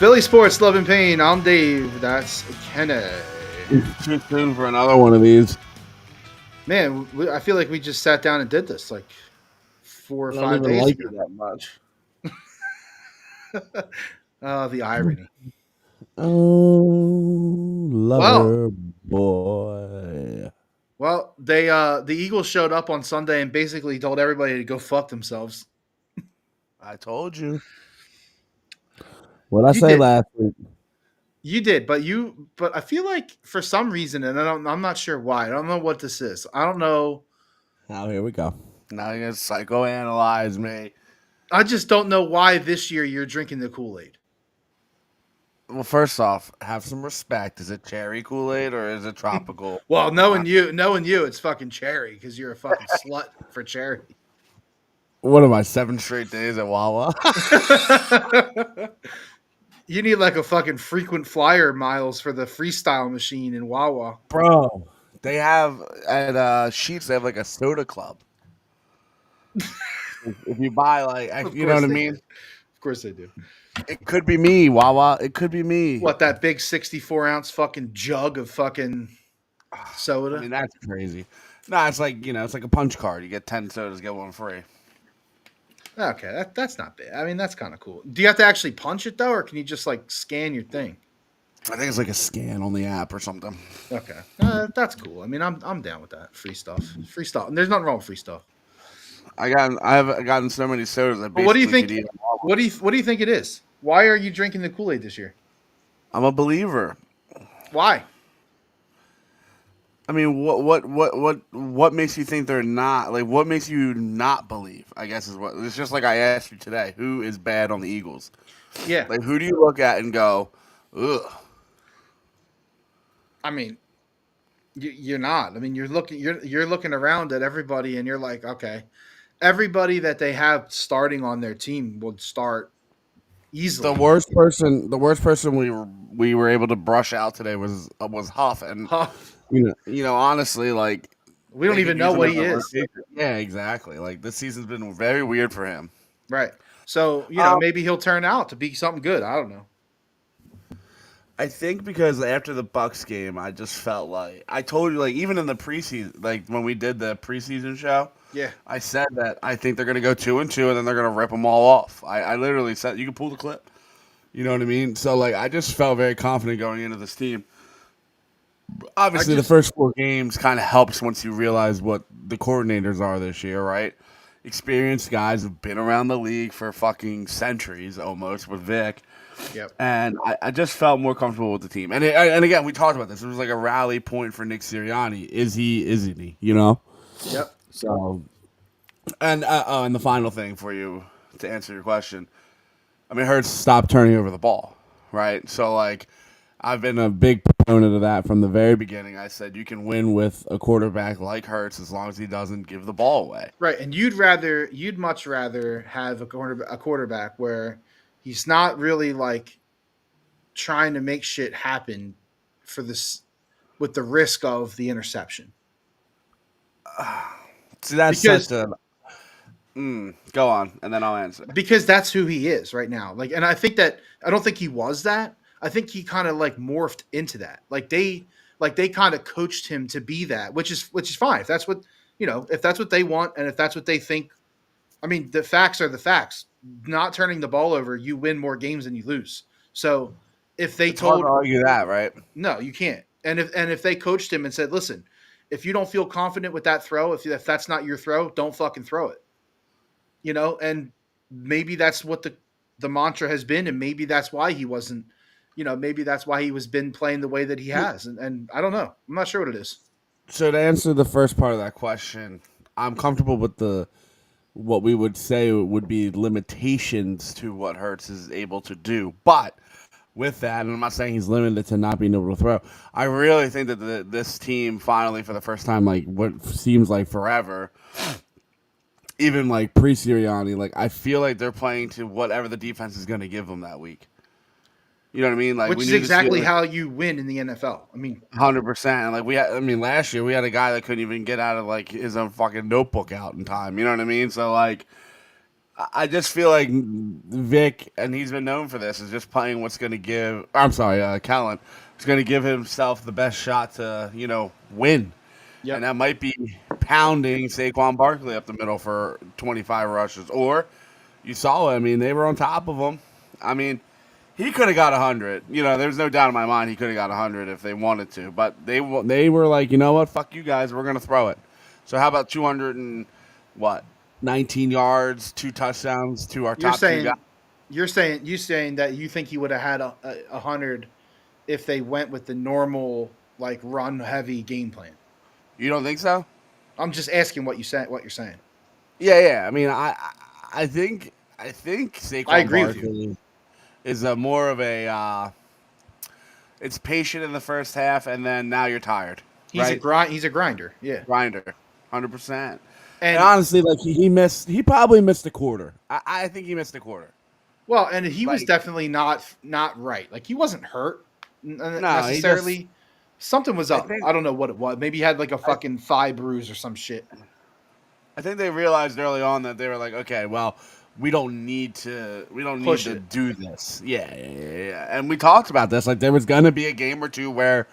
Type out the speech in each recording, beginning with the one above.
Philly Sports, Love and Pain. I'm Dave. That's Kenneth. It's too soon for another one of these. Man, I feel like we just sat down and did this like 4 or I don't 5 even days like ago. it that much. Oh, the irony. Oh, Well, lover boy. the Eagles showed up on Sunday and basically told everybody to go fuck themselves. I told you. What I You say did. last week. You did, but I feel like for some reason, and I'm not sure why. I don't know what this is. I don't know. Now here we go. Now you're gonna psychoanalyze me. I just don't know why this year you're drinking the Kool-Aid. Well, first off, have some respect. Is it cherry Kool-Aid or is it tropical? Well, knowing you, it's fucking cherry because you're a fucking slut for cherry. What am I, 7 straight days at Wawa? You need like a fucking frequent flyer miles for the freestyle machine in Wawa. Bro, they have at Sheets, they have like a soda club. If you buy Of you know course what I they mean? do. Of course they do. It could be me, Wawa. It could be me. What, that big 64-ounce fucking jug of fucking I soda? mean, that's crazy. No, it's like, it's like a punch card. You get 10 sodas, get one free. Okay, that's not bad. I mean, that's kind of cool. Do you have to actually punch it though, or can you just like scan your thing? I think it's like a scan on the app or something. Okay, that's cool. I mean, I'm down with that. Free stuff, free stuff. And there's nothing wrong with free stuff. I've gotten so many sodas. I But what do you basically think? could eat them all. What do you think it is? Why are you drinking the Kool-Aid this year? I'm a believer. Why? I mean, what makes you think they're not like? What makes you not believe? I guess is what it's just like I asked you today. Who is bad on the Eagles? Yeah, Like, who do you look at and go, ugh? I mean, you're not. I mean, you're looking around at everybody, and you're like, okay, everybody that they have starting on their team would start The easily. worst person we were able to brush out today was Huff, and Huh. honestly, like We don't they could even use know him what as he a is. rotation. Yeah, exactly. Like this season's been very weird for him. Right. So, Um, maybe he'll turn out to be something good. I don't know. I think because after the Bucks game, I just felt like I told you, like even in the preseason, like when we did the preseason show, Yeah. I said that I think they're gonna go 2-2, and then they're gonna rip them all off. I literally said you can pull the clip. You know what I mean? So like I just felt very confident going into this team. Obviously, the first 4 games kind of helps once you realize what the coordinators are this year, right? Experienced guys have been around the league for fucking centuries almost with Vic. Yep. And I just felt more comfortable with the team. And again, we talked about this. It was like a rally point for Nick Sirianni. Is he? Isn't he? Yep. So, and the final thing for you to answer your question. I mean, Hurts stopped turning over the ball, right? So, like, I've been a big proponent of that from the very beginning. I said you can win with a quarterback like Hurts as long as he doesn't give the ball away. Right. And you'd much rather have a quarterback where he's not really like trying to make shit happen for this with the risk of the interception. See, that's Because such a. Go on, and then I'll answer. because that's who he is right now. Like, and I don't think he was that. I think he kind of like morphed into that. Like they kind of coached him to be that, which is fine. If that's what if that's what they want, and if that's what they think. I mean, the facts are the facts. Not turning the ball over, you win more games than you lose. So if they It's hard told to argue that, right? no, you can't. And if they coached him and said, listen, if you don't feel confident with that throw, if that's not your throw, don't fucking throw it. And maybe that's what the mantra has been, and maybe that's why he wasn't, maybe that's why he was been playing the way that he has. And I don't know. I'm not sure what it is. So to answer the first part of that question, I'm comfortable with the what we would say would be limitations to what Hertz is able to do. But with that, and I'm not saying he's limited to not being able to throw, I really think that this team finally, for the first time, like what seems like forever, even like pre-Sirianni, like I feel like they're playing to whatever the defense is going to give them that week. You know what I mean? Like Which we is need to see exactly like how you win in the NFL. I mean, 100%. And like last year we had a guy that couldn't even get out of like his own fucking notebook out in time. You know what I mean? So like, I just feel like Vic, and he's been known for this, is just playing what's going to give. I'm sorry, Callan is going to give himself the best shot to win, and Yep. that might be pounding Saquon Barkley up the middle for 25 rushes. Or you saw it. I mean, they were on top of him. I mean, he could have got 100. There's no doubt in my mind he could have got 100 if they wanted to. But they were like, you know what? Fuck you guys. We're going to throw it. So how about 200 and what? 19 yards, 2 touchdowns to our You're top 2 guys. saying you saying that you think he would have had a hundred if they went with the normal like run heavy game plan. You don't think so? I'm just asking what you're saying. Yeah. I mean, I think I Saquon agree with you. Barkley is a more of a it's patient in the first half, and then now you're tired, right? He's a grinder. Yeah. Grinder, 100%. And And honestly, like he probably missed a quarter. I think he missed a quarter. well, and he was Like, definitely not right. Like he wasn't hurt no, necessarily. Something was up. think I don't know what it was. Maybe he had like a fucking thigh bruise or some shit. I think they realized early on that they were like, okay, well, we don't need to Push it. do this. Yeah. And we talked about this. Like there was gonna be a game or two where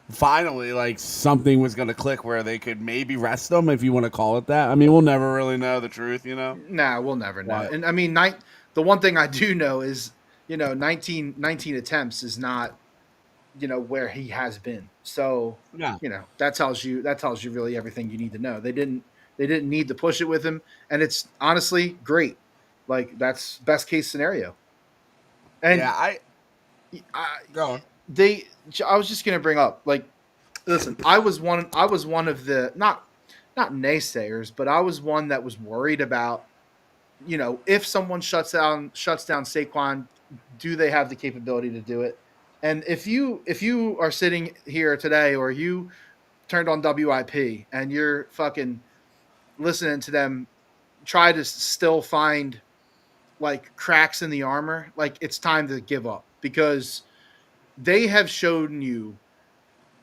finally like something was gonna click where they could maybe rest them, if you want to call it that. I mean, we'll never really know the truth, Nah, we'll never know. What? And I mean, the one thing I do know is, 19 attempts is not, where he has been. So, Yeah. that tells you really everything you need to know. They didn't need to push it with him, and it's honestly great. Like that's best case scenario. And Yeah, I, go on. I was just gonna bring up like, listen, I was one of the not naysayers, but I was one that was worried about, if someone shuts down Saquon, do they have the capability to do it? And if you are sitting here today, or you turned on WIP and you're fucking listening to them try to still find like cracks in the armor, like it's time to give up, because they have shown you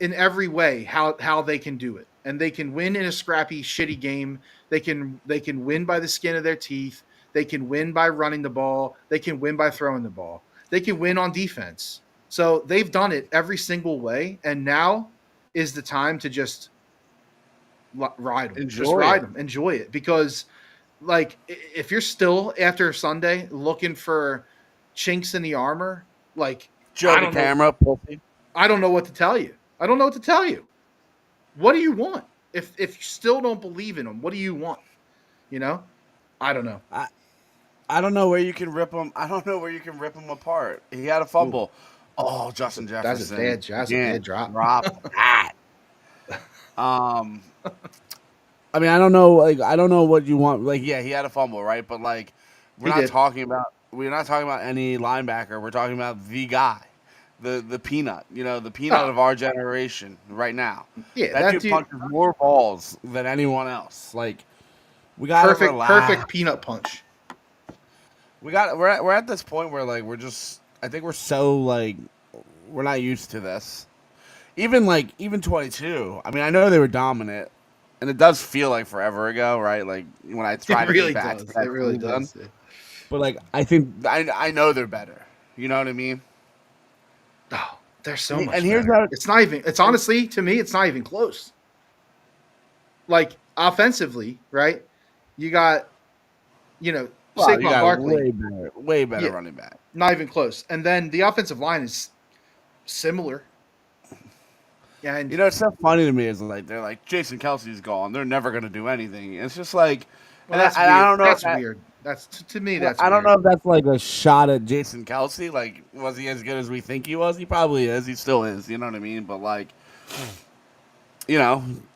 in every way how they can do it, and they can win in a scrappy shitty game. They can win by the skin of their teeth. They can win by running the ball. They can win by throwing the ball. They can win on defense. So they've done it every single way, and now is the time to just ride them. Just ride them. Enjoy it, because like if you're still after Sunday looking for chinks in the armor, like Joe I the don't know. camera, pussy. I don't know what to tell you. I don't know what to tell you. What do you want? If you still don't believe in them, what do you want? I don't know. I don't know where you can rip him. I don't know where you can rip him apart. He had a fumble. Oh, Justin Jefferson. That's a bad drop. Drop that. I mean, I don't know. Like, I don't know what you want. Like, yeah, he had a fumble, right? But like, He did. we're not talking about any linebacker. We're talking about the guy, the peanut. The peanut of our generation right now. Yeah, That dude punches more balls than anyone else. Like, we got perfect peanut punch. We're at this point where like I think we're so like we're not used to this. Even 22. I mean, I know they were dominant, and it does feel like forever ago, right? Like when I try to really think back, does. to that It really season. does. But like, I think I know they're better. You know what I mean? Oh, they're so much. And here's better. how It's not even. It's honestly, to me, it's not even close. Like offensively, right? You got, Saquon you got Barkley, way better Yeah. running back. not even close. And then the offensive line is similar. Yeah, and It's so funny to me is like they're like Jason Kelsey's gone. They're never gonna do anything. It's just like, well, and that's I weird. don't know. That's if that, weird. That's to me. That's I don't weird. know if that's like a shot at Jason Kelsey. Like, was he as good as we think he was? He probably is. He still is. You know what I mean? But like,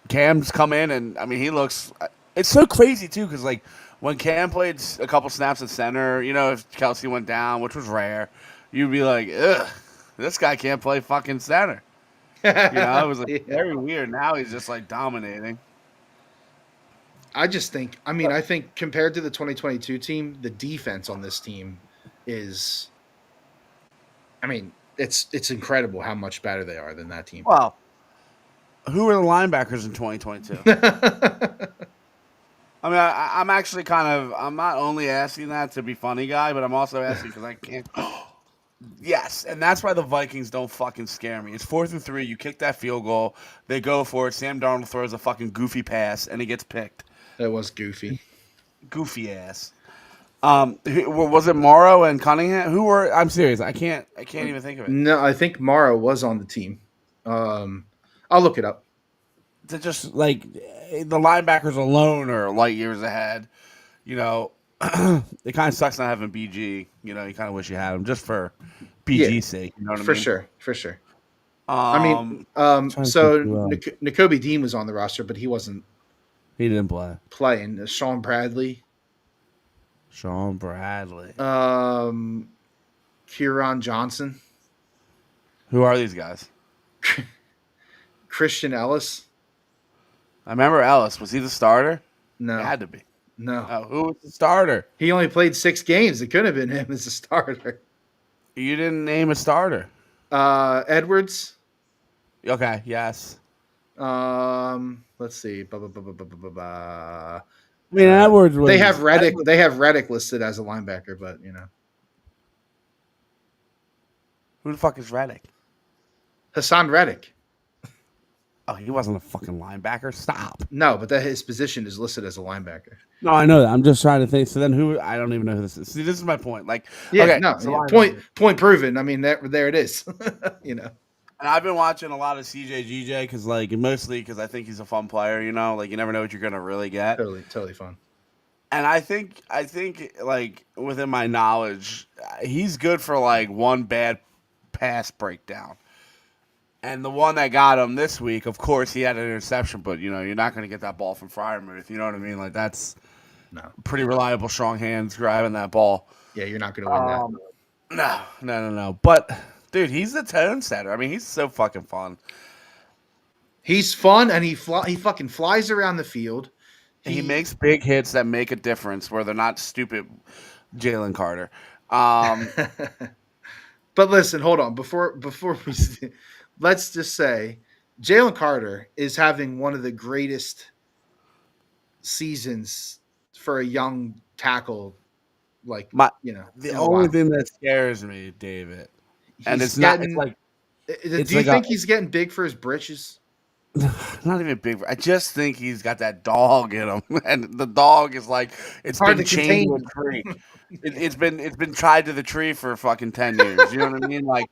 Cam's come in and I mean he looks. It's so crazy too because like when Cam played a couple snaps at center, if Kelsey went down, which was rare, you'd be like, ugh, this guy can't play fucking center. It was like Yeah. very weird. Now he's just like dominating. I just think. I think compared to the 2022 team, the defense on this team is. It's incredible how much better they are than that team. Well, who were the linebackers in 2022? I mean, I'm actually I'm not only asking that to be funny guy, but I'm also asking because I can't. Yes, and that's why the Vikings don't fucking scare me. It's 4th and 3. You kick that field goal, they go for it. Sam Darnold throws a fucking goofy pass, and he gets picked. That was goofy. Goofy ass. Was it Morrow and Cunningham? Who were? I'm serious. I can't even think of it. No, I think Morrow was on the team. I'll look it up. To just like the linebackers alone are light years ahead. You know, it kind of sucks not having BG. You know, you kind of wish you had him just for BG's sake. You know what I mean? For sure. Um, So N'Kobe Dean was on the roster, but he wasn't he didn't play. playing. Sean Bradley, Kieran Johnson, Who are these guys? Christian Ellis. I remember Ellis. Was he the starter? No, He had to be. no. Oh, who was the starter? He only played 6 games. It could have been him as a starter. You didn't name a starter. Edwards. Okay, yes. Let's see. I mean, Edwards was. They have Reddick. They have Reddick listed as a linebacker, but Who the fuck is Reddick? Hassan Reddick. Oh, he wasn't a fucking linebacker. Stop. No, but his position is listed as a linebacker. No, I know that. I'm just trying to think. So then, who? I don't even know who this is. See, this is my point. Like, Yeah, okay, no, so yeah, point proven. I mean, there it is. And I've been watching a lot of CJ because, like, mostly because I think he's a fun player. You know, like you never know what you're gonna really get. Totally fun. And I think, like within my knowledge, he's good for like one bad pass breakdown. And the one that got him this week, of course, he had an interception, but you're not going to get that ball from Freiermuth. You know what I mean? Like that's pretty reliable, strong hands grabbing that ball. Yeah, you're not going to win that. No. But dude, he's the tone setter. I mean, he's so fucking fun. He's fun, and he fucking flies around the field. He makes big hits that make a difference, where they're not stupid. Jalen Carter. But listen, hold on before we. Let's just say Jalen Carter is having one of the greatest seasons for a young tackle. Like, the only thing that scares me, David, and it's not it's like. Do you think he's getting big for his britches? Not even big. I just think he's got that dog in him, and the dog is like it's hard been chained to a tree. It's been tied to the tree for fucking 10 years. You know what I mean? Like.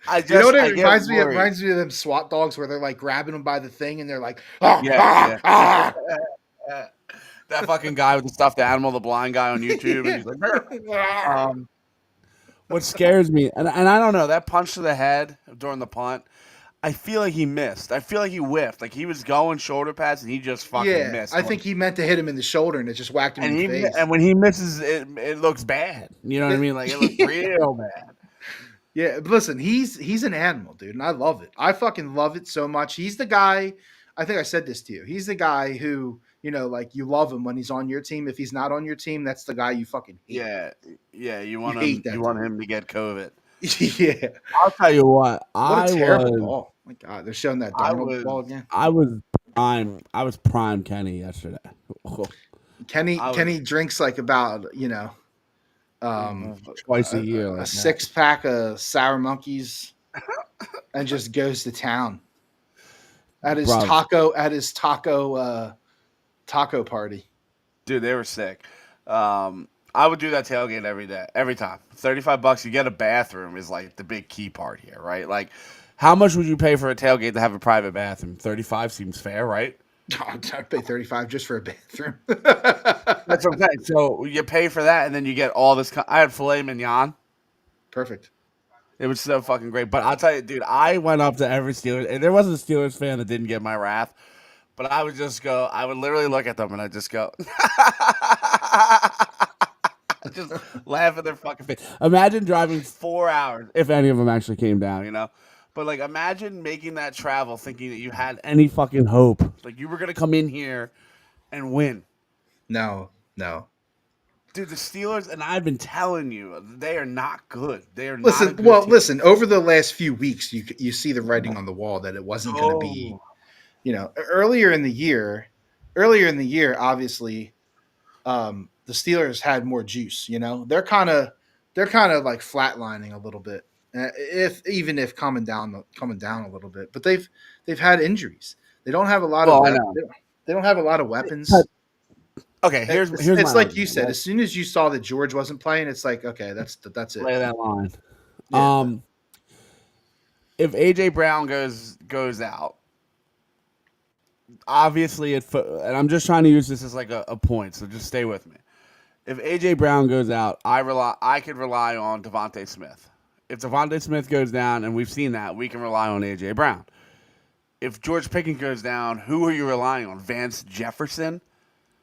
It reminds me? It reminds me of them SWAT dogs where they're like grabbing them by the thing and they're like, that fucking guy with the stuffed animal, the blind guy on YouTube. And he's like, what scares me, and I don't know, that punch to the head during the punt, I feel like he missed. I feel like he whiffed. Like he was going shoulder pass and he just fucking missed. I think he meant to hit him in the shoulder and it just whacked him in the face. And when he misses, it looks bad. You know what I mean? Like it looks real bad. Yeah, but listen, he's an animal, dude, and I love it. I fucking love it so much. He's the guy. I think I said this to you. He's the guy who, like you love him when he's on your team. If he's not on your team, that's the guy you fucking hate. Yeah. You want him to get COVID. Yeah, I'll tell you what. What a terrible ball. My God, they're showing that Darnold ball again. I was prime Kenny yesterday. Kenny drinks like about twice a year, a 6-pack of Sour Monkeys, and just goes to town at his taco party. Dude, they were sick. I would do that tailgate every time. $35, you get a bathroom is like the big key part here, right? Like, how much would you pay for a tailgate to have a private bathroom? $35 seems fair, right? I'd pay $35 just for a bathroom. That's what I'm saying. So you pay for that, and then you get all this. I had filet mignon. Perfect. It was so fucking great. But I'll tell you, dude, I went up to every Steelers, and there wasn't a Steelers fan that didn't get my wrath. But I would just go. I would literally look at them, and I'd just go. Just laugh at their fucking face. Imagine driving 4 hours, if any of them actually came down, But, like, imagine making that travel thinking that you had any fucking hope. Like, you were going to come in here and win. No. Dude, the Steelers, and I've been telling you, they are not good. They are not a good team. Listen, over the last few weeks, you see the writing on the wall that it wasn't going to be, earlier in the year, earlier in the year, obviously, the Steelers had more juice. You know, they're kind of like flatlining a little bit, if coming down a little bit. But they've had injuries. They don't have a lot of Well, I know. they don't have a lot of weapons. Okay, here's It's my like you argument. said. Right? As soon as you saw that George wasn't playing, it's like, okay, that's it. Lay that line. Yeah, If AJ Brown goes out, obviously and I'm just trying to use this as like a point, so just stay with me. If AJ Brown goes out, I could rely on Devontae Smith. If Devontae Smith goes down, and we've seen that, we can rely on AJ Brown. If George Pickens goes down, who are you relying on? Vance Jefferson?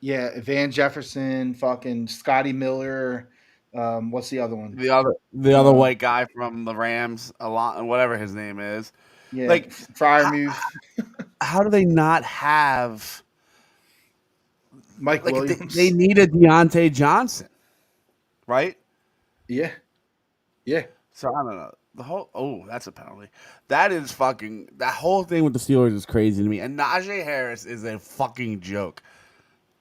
yeah. Van Jefferson, fucking Scotty Miller. What's the other one? The other Uh, white guy from the Rams, a lot, whatever his name is. yeah, Like, how, Fryermuth, how do they not have Mike like they Williams. need a Deontay Johnson, right? Yeah, yeah. So I don't know. That's a penalty. That whole thing with the Steelers is crazy to me. And Najee Harris is a fucking joke.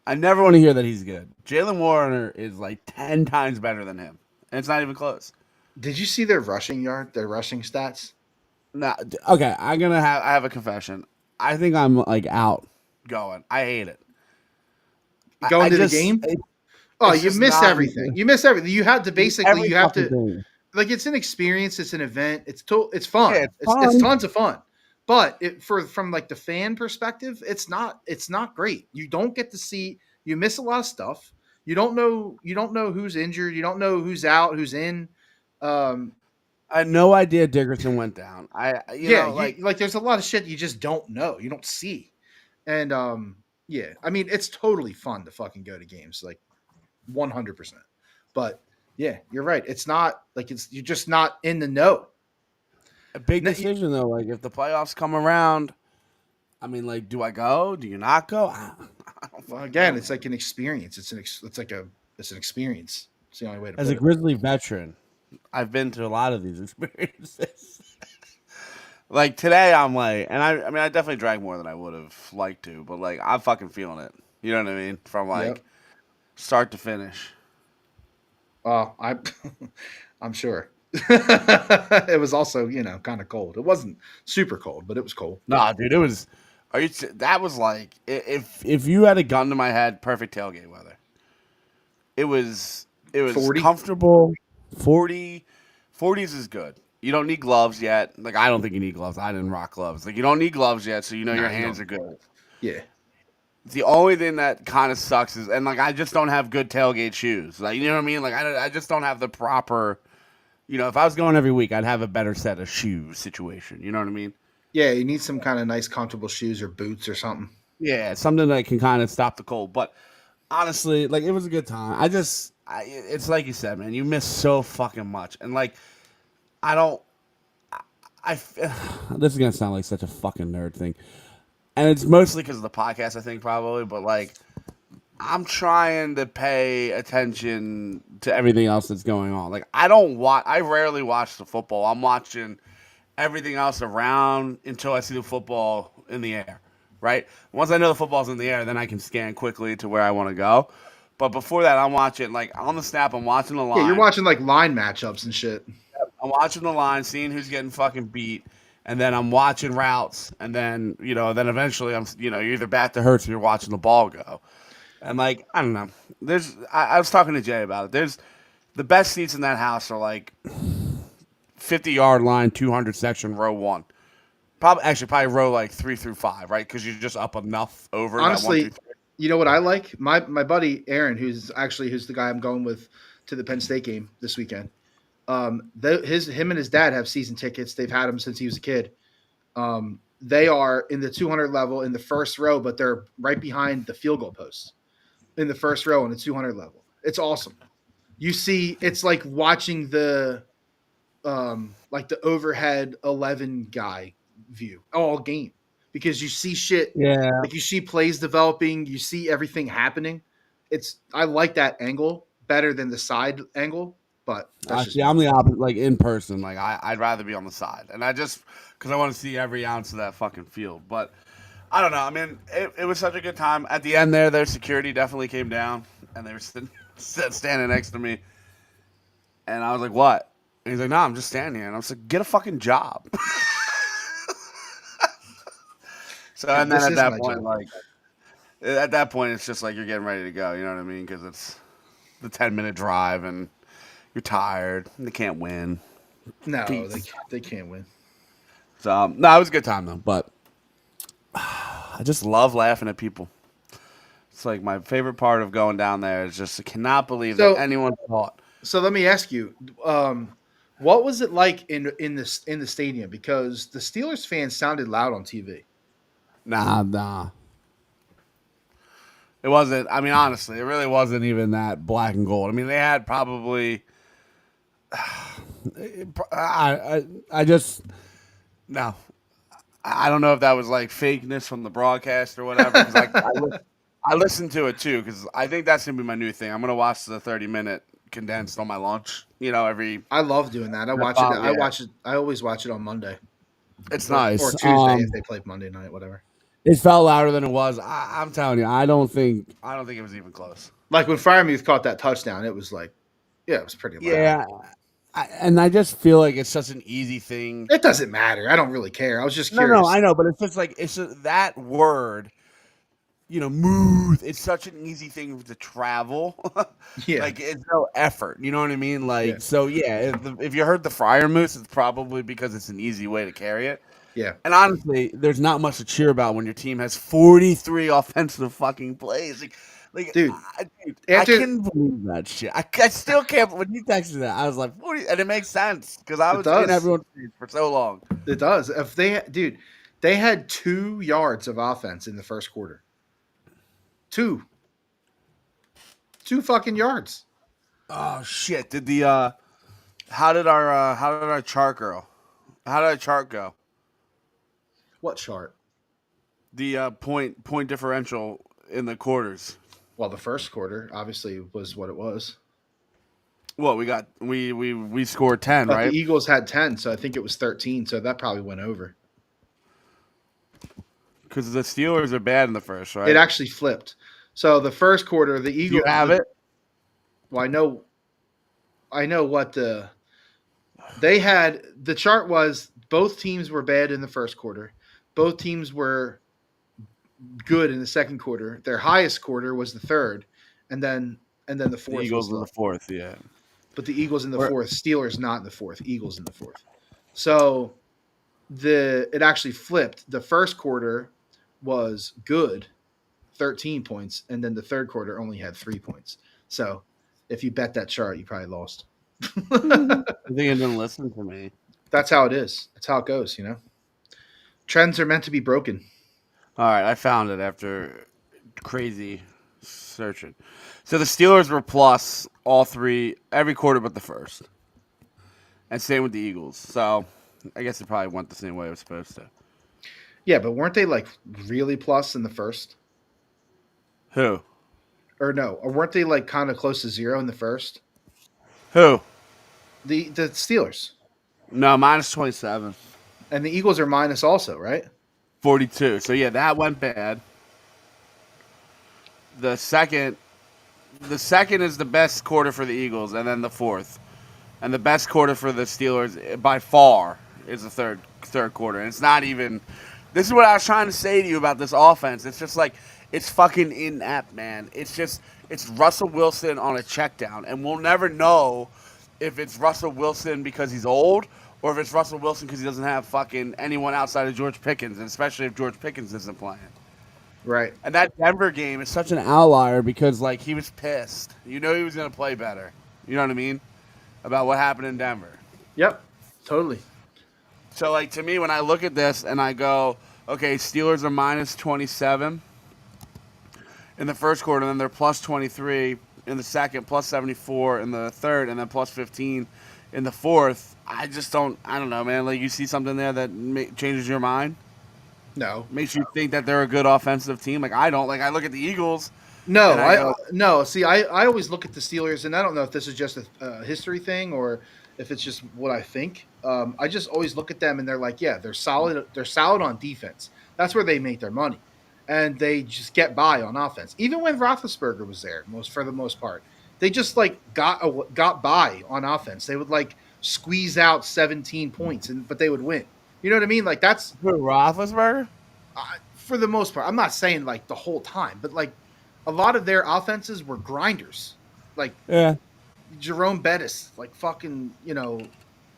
I never want to hear that he's good. Jalen Warner is like 10 times better than him. And it's not even close. Did you see their rushing yard, their rushing stats? No, okay, I have a confession. I think I'm like out going. I hate it. Going I to the just game? it, Oh, it's you just miss not everything. You miss everything. You have to basically, every you have fucking to, thing. like, it's an experience. It's an event. It's Yeah, fun. it's It's fun. tons of fun. But from like the fan perspective, it's not great. You don't get to see. You miss a lot of stuff. You don't know who's injured. You don't know who's out, who's in. Um, I had no idea Dickerson went down. yeah, Like you like there's a lot of shit you just don't know. You don't see. And yeah, I mean it's totally fun to fucking go to games, like 100%. But yeah, you're right. It's not like you're just not in the know. a big No, decision though. Like if the playoffs come around, I mean, like, do I go? Do you not go? I don't well, fucking again, know, it's man. like an experience. It's an experience. It's the only way to As a put it. Grizzly veteran, I've been to a lot of these experiences. Like today, I'm like, and I mean, I definitely drank more than I would have liked to, but like, I'm fucking feeling it. You know what I mean? From Yep. like start to finish. I I'm sure. It was also, kind of cold. It wasn't super cold, but it was cold. Nah, dude, it was. That was like if you had a gun to my head, perfect tailgate weather. It was it was 40. comfortable. 40, 40s is good. You don't need gloves yet. Like I don't think you need gloves. I didn't rock gloves. Like you don't need gloves yet, so you know your Nah, you hands don't. are good. Yeah. The only thing that kind of sucks is, and like I just don't have good tailgate shoes. Like you know what I mean? Like I just don't have the proper. If I was going every week, I'd have a better set of shoes situation. You know what I mean? Yeah, you need some kind of nice comfortable shoes or boots or something. Yeah, something that can kind of stop the cold. But honestly, like it was a good time. It's like you said, man. You miss so fucking much, and like I don't. I this is gonna sound like such a fucking nerd thing, and it's mostly because of the podcast. I think probably, but like I'm trying to pay attention to everything else that's going on. Like I don't watch. I rarely watch the football. I'm watching everything else around until I see the football in the air. Right. Once I know the football's in the air, then I can scan quickly to where I want to go. But before that, I'm watching like on the snap. I'm watching the Yeah, you're line. watching like line matchups and shit. I'm watching the line, seeing who's getting fucking beat, and then I'm watching routes, and then then eventually you're either back to Hurts or you're watching the ball go. And like I don't know, I was talking to Jay about it. There's the best seats in that house are like 50-yard line, 200 section, row one. Probably row like 3 through 5, right? Because you're just up enough over that one through Honestly, three. you know what I like? My buddy Aaron, who's the guy I'm going with to the Penn State game this weekend. Him and his dad have season tickets. They've had them since he was a kid. They are in the 200 level in the first row, but they're right behind the field goal posts in the first row in the 200 level. It's awesome. You see, it's like watching the overhead 11 guy view all game because you see shit, Yeah. like you see plays developing, you see everything happening. I like that angle better than the side angle, but that's just See, me. I'm the opposite. Like in person, like I'd rather be on the side, and I just because I want to see every ounce of that fucking field. But I don't know. I mean, it was such a good time. At the end there, their security definitely came down, and they were standing next to me. And I was like, what? And he's like, no, I'm just standing here. And I was like, get a fucking job. So, and then This at is that my point, job. like, at that point, it's just like you're getting ready to go. You know what I mean? Because it's the 10-minute drive, and you're tired, and they can't win. No, Peace. they can't win. So, no, it was a good time, though. But I just love laughing at people. It's like my favorite part of going down there is just I cannot believe that So anyone thought. so let me ask you, what was it like in the stadium? Because the Steelers fans sounded loud on TV. Nah. It wasn't. I mean, honestly, it really wasn't even that black and gold. I mean, they had probably. I just no. I don't know if that was like fakeness from the broadcast or whatever. Because I listened to it too because I think that's gonna be my new thing. I'm gonna watch the 30-minute condensed on my lunch. You know, every I love doing that. I the watch it. follow- I yeah, watch it. I always watch it on Monday it's or nice. Tuesday if they play Monday night, whatever. It felt louder than it was. I'm telling you, I don't think it was even close. Like when Firemuth caught that touchdown, it was like, yeah, it was pretty loud. Yeah, and I just feel like it's such an easy thing. It doesn't matter. I don't really care. I was just No, curious. I know, but it's just like that word. You know, move. It's such an easy thing to travel. Yeah. Like it's no effort. You know what I mean? Like Yeah. so, yeah. If you heard the Fryer Moose, it's probably because it's an easy way to carry it. Yeah. And honestly, there's not much to cheer about when your team has 43 offensive fucking plays. Dude, I after can't believe that shit. I still can't. When you texted that, I was like, 40, and it makes sense because I It was does. in everyone's face for so long. it does. If they had 2 yards of offense in the first quarter. 2 fucking yards. Oh shit! Did the how did our chart girl? How did our chart go? What chart? The point differential in the quarters. Well, the first quarter obviously was what it was. Well, we scored 10, But right? the Eagles had 10, so I think it was 13, so that probably went over. Because the Steelers are bad in the first, right? It actually flipped. So the first quarter, the Do Eagles. you have it? Well, I know what they had. The chart was both teams were bad in the first quarter. Both teams were good in the second quarter. Their highest quarter was the third, and then the The fourth Eagles was in low. the fourth, yeah. But the Eagles in the We're- fourth, Steelers not in the fourth, Eagles in the fourth. So it actually flipped. The first quarter was good, 13 points, and then the third quarter only had 3 points. So if you bet that chart, you probably lost. I think it didn't listen to me. That's how it is. That's how it goes, you know. Trends are meant to be broken. All right, I found it after crazy searching. So the Steelers were plus all three every quarter but the first, and same with the Eagles. So I guess it probably went the same way it was supposed to. Yeah, but weren't they like really plus in the first? Who? Or no, or weren't they like kind of close to 0 in the first? Who? The Steelers. No, minus 27. And the Eagles are minus also, right? 42. So yeah, that went bad. The second is the best quarter for the Eagles, and then the fourth. And the best quarter for the Steelers by far is the third quarter. And it's not even. This is what I was trying to say to you about this offense. It's just like it's fucking inept, man. It's Russell Wilson on a check down, and we'll never know if it's Russell Wilson because he's old or if it's Russell Wilson because he doesn't have fucking anyone outside of George Pickens, and especially if George Pickens isn't playing. Right. And that Denver game is such an outlier because, like, he was pissed. You know he was going to play better. You know what I mean? About what happened in Denver. Yep. Totally. So, like, to me, when I look at this and I go, okay, Steelers are minus 27 in the first quarter, and then they're plus 23 in the second, plus 74 in the third, and then plus 15 in the fourth. I don't know, man. Like, you see something there that changes your mind? No. Makes you think that they're a good offensive team? Like, I don't. Like, I look at the Eagles. No, And I go- no. See, I always look at the Steelers, and I don't know if this is just a history thing or if it's just what I think. I just always look at them, and they're like, yeah, they're solid. They're solid on defense. That's where they make their money, and they just get by on offense. Even when Roethlisberger was there, for the most part, they just like got by on offense. They would like squeeze out 17 points, but they would win. You know what I mean? Like that's Who, Roethlisberger? for the most part. I'm not saying like the whole time, but like a lot of their offenses were grinders. Like Yeah. Jerome Bettis, like fucking,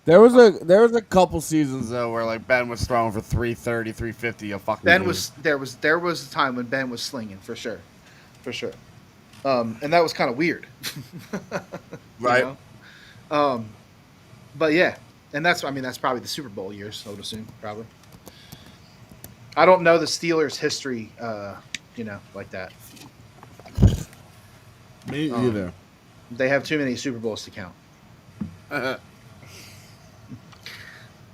There was a couple seasons though where like Ben was throwing for 330, 350 a fucking Ben game. was a time when Ben was slinging for sure, and that was kind of weird, Right. But yeah, and that's probably the Super Bowl years, I would assume, probably. I don't know the Steelers' history, like that. Me either. They have too many Super Bowls to count.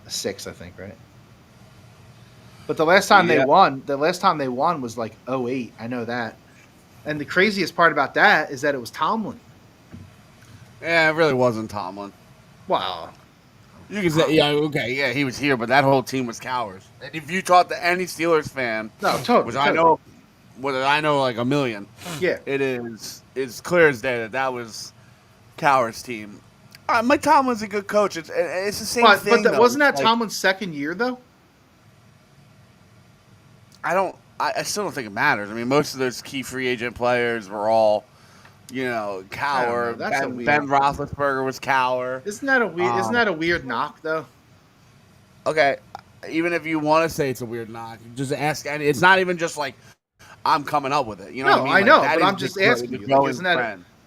6, I think, right? But the last time they won was like 08. I know that. And the craziest part about that is that it was Tomlin. Yeah, it really wasn't Tomlin. Wow. You can say, yeah, okay, yeah, he was here, but that whole team was cowards. And if you talk to any Steelers fan, No, totally. which totally. I know like a million, Yeah. it's clear as day that was Coward's team. Mike Tomlin's a good coach. It's the same thing. But wasn't that like, Tomlin's second year though? I still don't think it matters. I mean, most of those key free agent players were all, Coward. Ben Roethlisberger was Coward. Isn't that a weird knock though? Okay, even if you want to say it's a weird knock, just ask. And it's not even just like I'm coming up with it. You know what I mean? I know, that but is I'm just asking you. Like,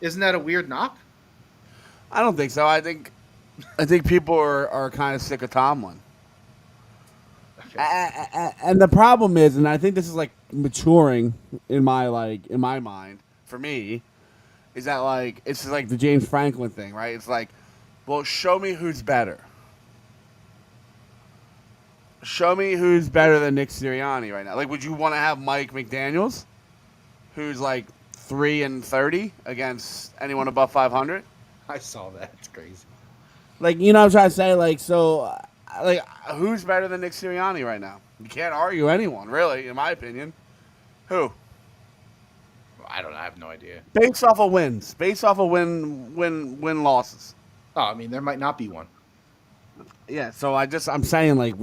isn't that a weird knock? I don't think so. I think people are kind of sick of Tomlin. Okay. And the problem is, and I think this is like maturing in my mind for me, is that like it's like the James Franklin thing, right? It's like, well, show me who's better. Show me who's better than Nick Sirianni right now. Like, would you want to have Mike McDaniels, who's like 3-30 against anyone above 500? I saw that. It's crazy. Like, you know what I'm trying to say? Like, so, like, who's better than Nick Sirianni right now? You can't argue anyone, really, in my opinion. Who? I don't know. I have no idea. Based off of wins. Based off of win losses. Oh, I mean, there might not be one. Yeah, so I'm saying, like,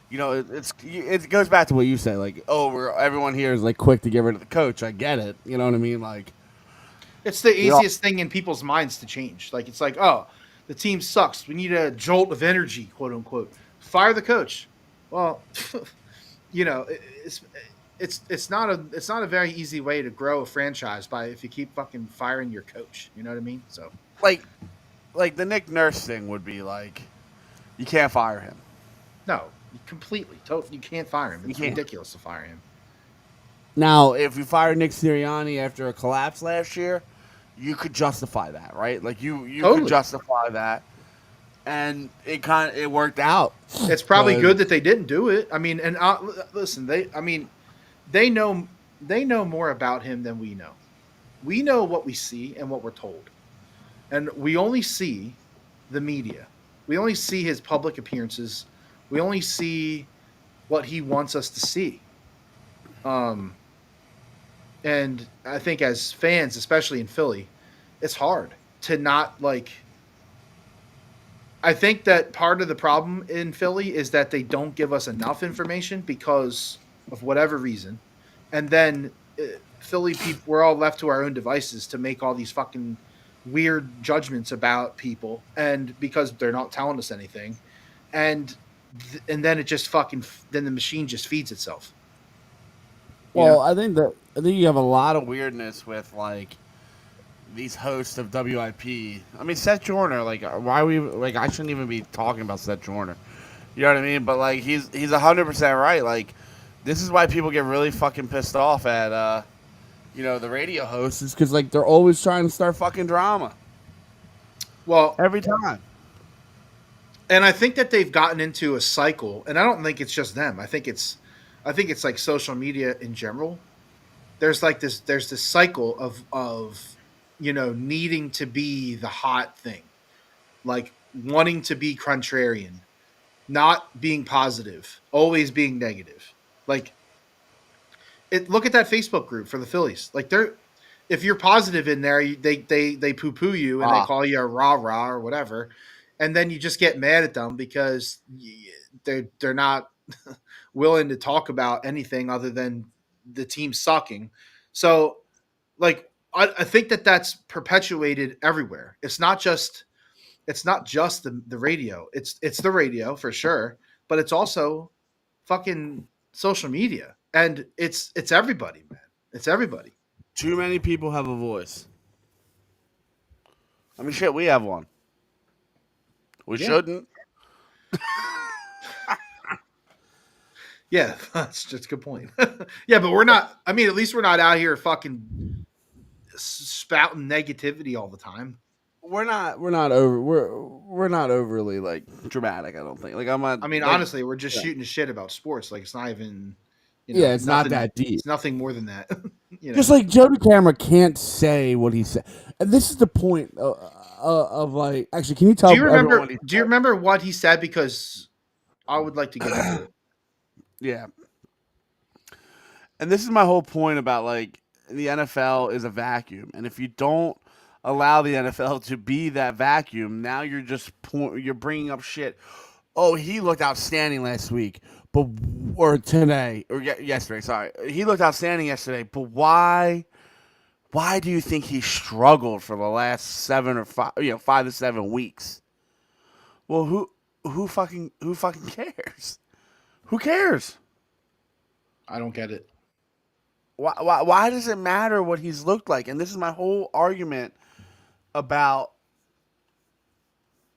it goes back to what you say. Like, everyone here is, like, quick to get rid of the coach. I get it. You know what I mean? Like, it's the easiest thing in people's minds to change. Like, it's like, oh, the team sucks. We need a jolt of energy, quote unquote. Fire the coach. Well, it's not a very easy way to grow a franchise if you keep fucking firing your coach. You know what I mean? So, like the Nick Nurse thing would be like, you can't fire him. No, completely, totally. You can't fire him. It's ridiculous to fire him. Now, if you fire Nick Sirianni after a collapse last year, you could justify that, right? Like you totally could justify that, and it worked out. It's probably good that they didn't do it. I mean, and listen, they know more about him than we know. We know what we see and what we're told, and we only see the media. We only see his public appearances. We only see what he wants us to see. And I think as fans, especially in Philly, it's hard to not like. I think that part of the problem in Philly is that they don't give us enough information because of whatever reason. And then Philly people, we're all left to our own devices to make all these fucking weird judgments about people. And because they're not telling us anything. And then it just then the machine just feeds itself. Well, I think you have a lot of weirdness with like these hosts of WIP. I mean, Seth Joyner, like, why are we like? I shouldn't even be talking about Seth Joyner. You know what I mean? But like, he's 100% right. Like, this is why people get really fucking pissed off at the radio hosts, is because like they're always trying to start fucking drama. Well, every time. And I think that they've gotten into a cycle, and I don't think it's just them. I think it's like social media in general. There's this cycle of needing to be the hot thing, like wanting to be contrarian, not being positive, always being negative. Like look at that Facebook group for the Phillies. Like if you're positive in there, they poo poo you and they call you a rah rah or whatever, and then you just get mad at them because they're not willing to talk about anything other than the team sucking. So, like, I think that's perpetuated everywhere. It's not just the radio. It's the radio for sure, but it's also fucking social media, and it's everybody, man. It's everybody. Too many people have a voice. I mean, shit, we have one. We shouldn't. Yeah, that's just a good point. Yeah, but we're not. I mean, at least we're not out here fucking spouting negativity all the time. We're not overly like dramatic. I don't think. Like I'm not. I mean, like, honestly, we're just shooting shit about sports. Like it's not even. it's nothing, not that deep. It's nothing more than that. Just like Joe DeCamera can't say what he said, and this is the point of like. Actually, can you tell? Do you remember what he said? Because I would like to get into it. Yeah. And this is my whole point about like the NFL is a vacuum, and if you don't allow the NFL to be that vacuum, now you're just you're bringing up shit. Oh, he looked outstanding last week, but or today or yesterday. Sorry, he looked outstanding yesterday, but why? Why do you think he struggled for the last 5 to 7 weeks? Well, who fucking cares? Who cares? I don't get it. Why does it matter what he's looked like? And this is my whole argument about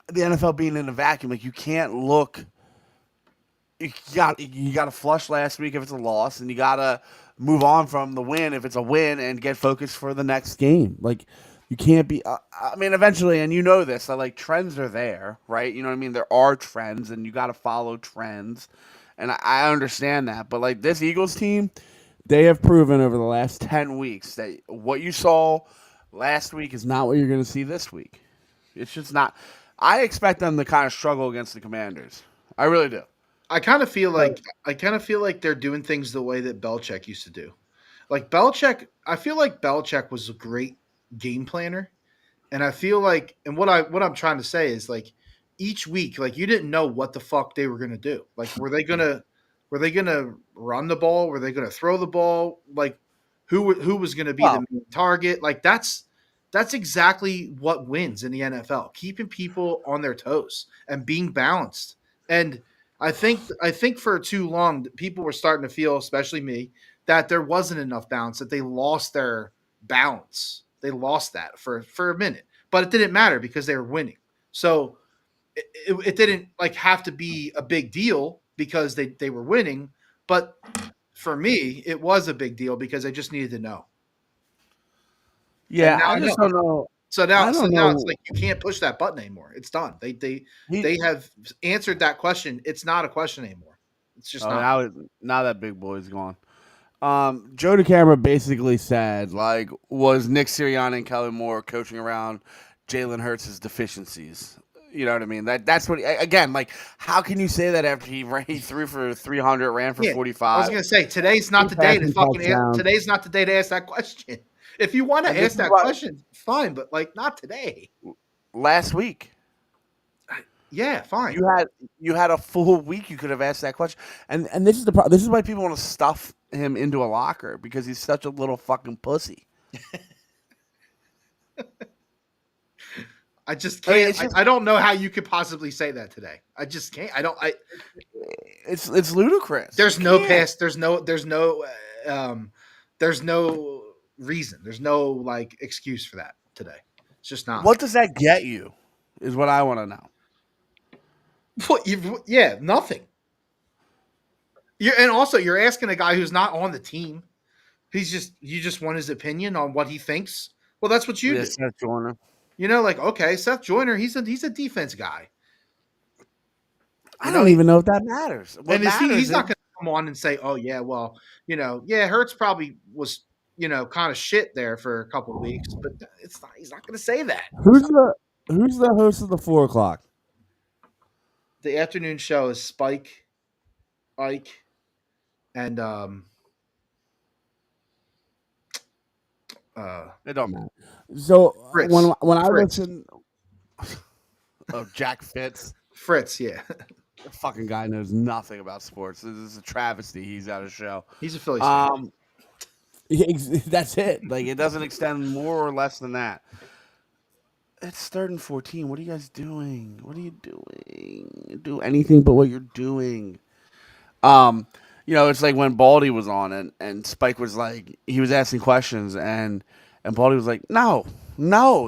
the NFL being in a vacuum. Like you can't look. You got to flush last week if it's a loss, and you got to move on from the win if it's a win, and get focused for the next game. Like you can't be. I mean, eventually, and you know this. That like trends are there, right? You know what I mean? There are trends, and you got to follow trends. And I understand that, but like this Eagles team, they have proven over the last 10 weeks that what you saw last week is not what you're going to see this week. It's just not. I expect them to kind of struggle against the Commanders. I really do. I kind of feel like they're doing things the way that Belichick used to do. Like Belichick, I feel like Belichick was a great game planner, and I feel like, and what I'm trying to say is like each week, like you didn't know what the fuck they were gonna do. Like were they gonna run the ball? Were they gonna throw the ball? Like who was gonna be the main target? Like that's exactly what wins in the NFL, keeping people on their toes and being balanced. And I think for too long people were starting to feel, especially me, that there wasn't enough balance, that they lost their balance. They lost that for a minute, but it didn't matter because they were winning. So it didn't like have to be a big deal because they were winning. But for me, it was a big deal because I just needed to know. Yeah, I just don't know. So now it's like you can't push that button anymore. It's done. They have answered that question. It's not a question anymore. It's just not. Now that big boy's gone. Joe DeCamera basically said, like, was Nick Sirianni and Kellen Moore coaching around Jalen Hurts' deficiencies? You know what I mean? That's what again. Like, how can you say that after he threw for 300, ran for 45? I was gonna say today's not the day to fucking. Today's not the day to ask that question. If you want to ask that question, fine, but like not today. Last week. Yeah, fine. You had a full week. You could have asked that question, and this is the problem. This is why people want to stuff him into a locker because he's such a little fucking pussy. I just can't. I don't know how you could possibly say that today. I just can't. It's ludicrous. There's no past. There's no reason. There's no like excuse for that today. It's just not. What does that get you? Is what I want to know. Nothing. And also you're asking a guy who's not on the team. You just want his opinion on what he thinks. Well, that's what you do. Seth Joyner. Like, okay, Seth Joyner, he's a defense guy. I don't even know if that matters. He's not going to come on and say, oh yeah, well, Hurts probably was, kind of shit there for a couple of weeks, but he's not going to say that. Who's the host of the 4 o'clock? The afternoon show is Spike, Ike, and It don't matter. So Fritz. when I Fritz. listen, oh Jack Fitz, Fritz. Yeah, the fucking guy knows nothing about sports. This is a travesty. He's at a show. he's a Phillies fan. That's it. Like it doesn't extend more or less than that. It's 3rd and 14. What are you guys doing? What are you doing? Do anything but what you're doing. Um, it's like when Baldy was on and Spike was like he was asking questions and Baldy was like, no,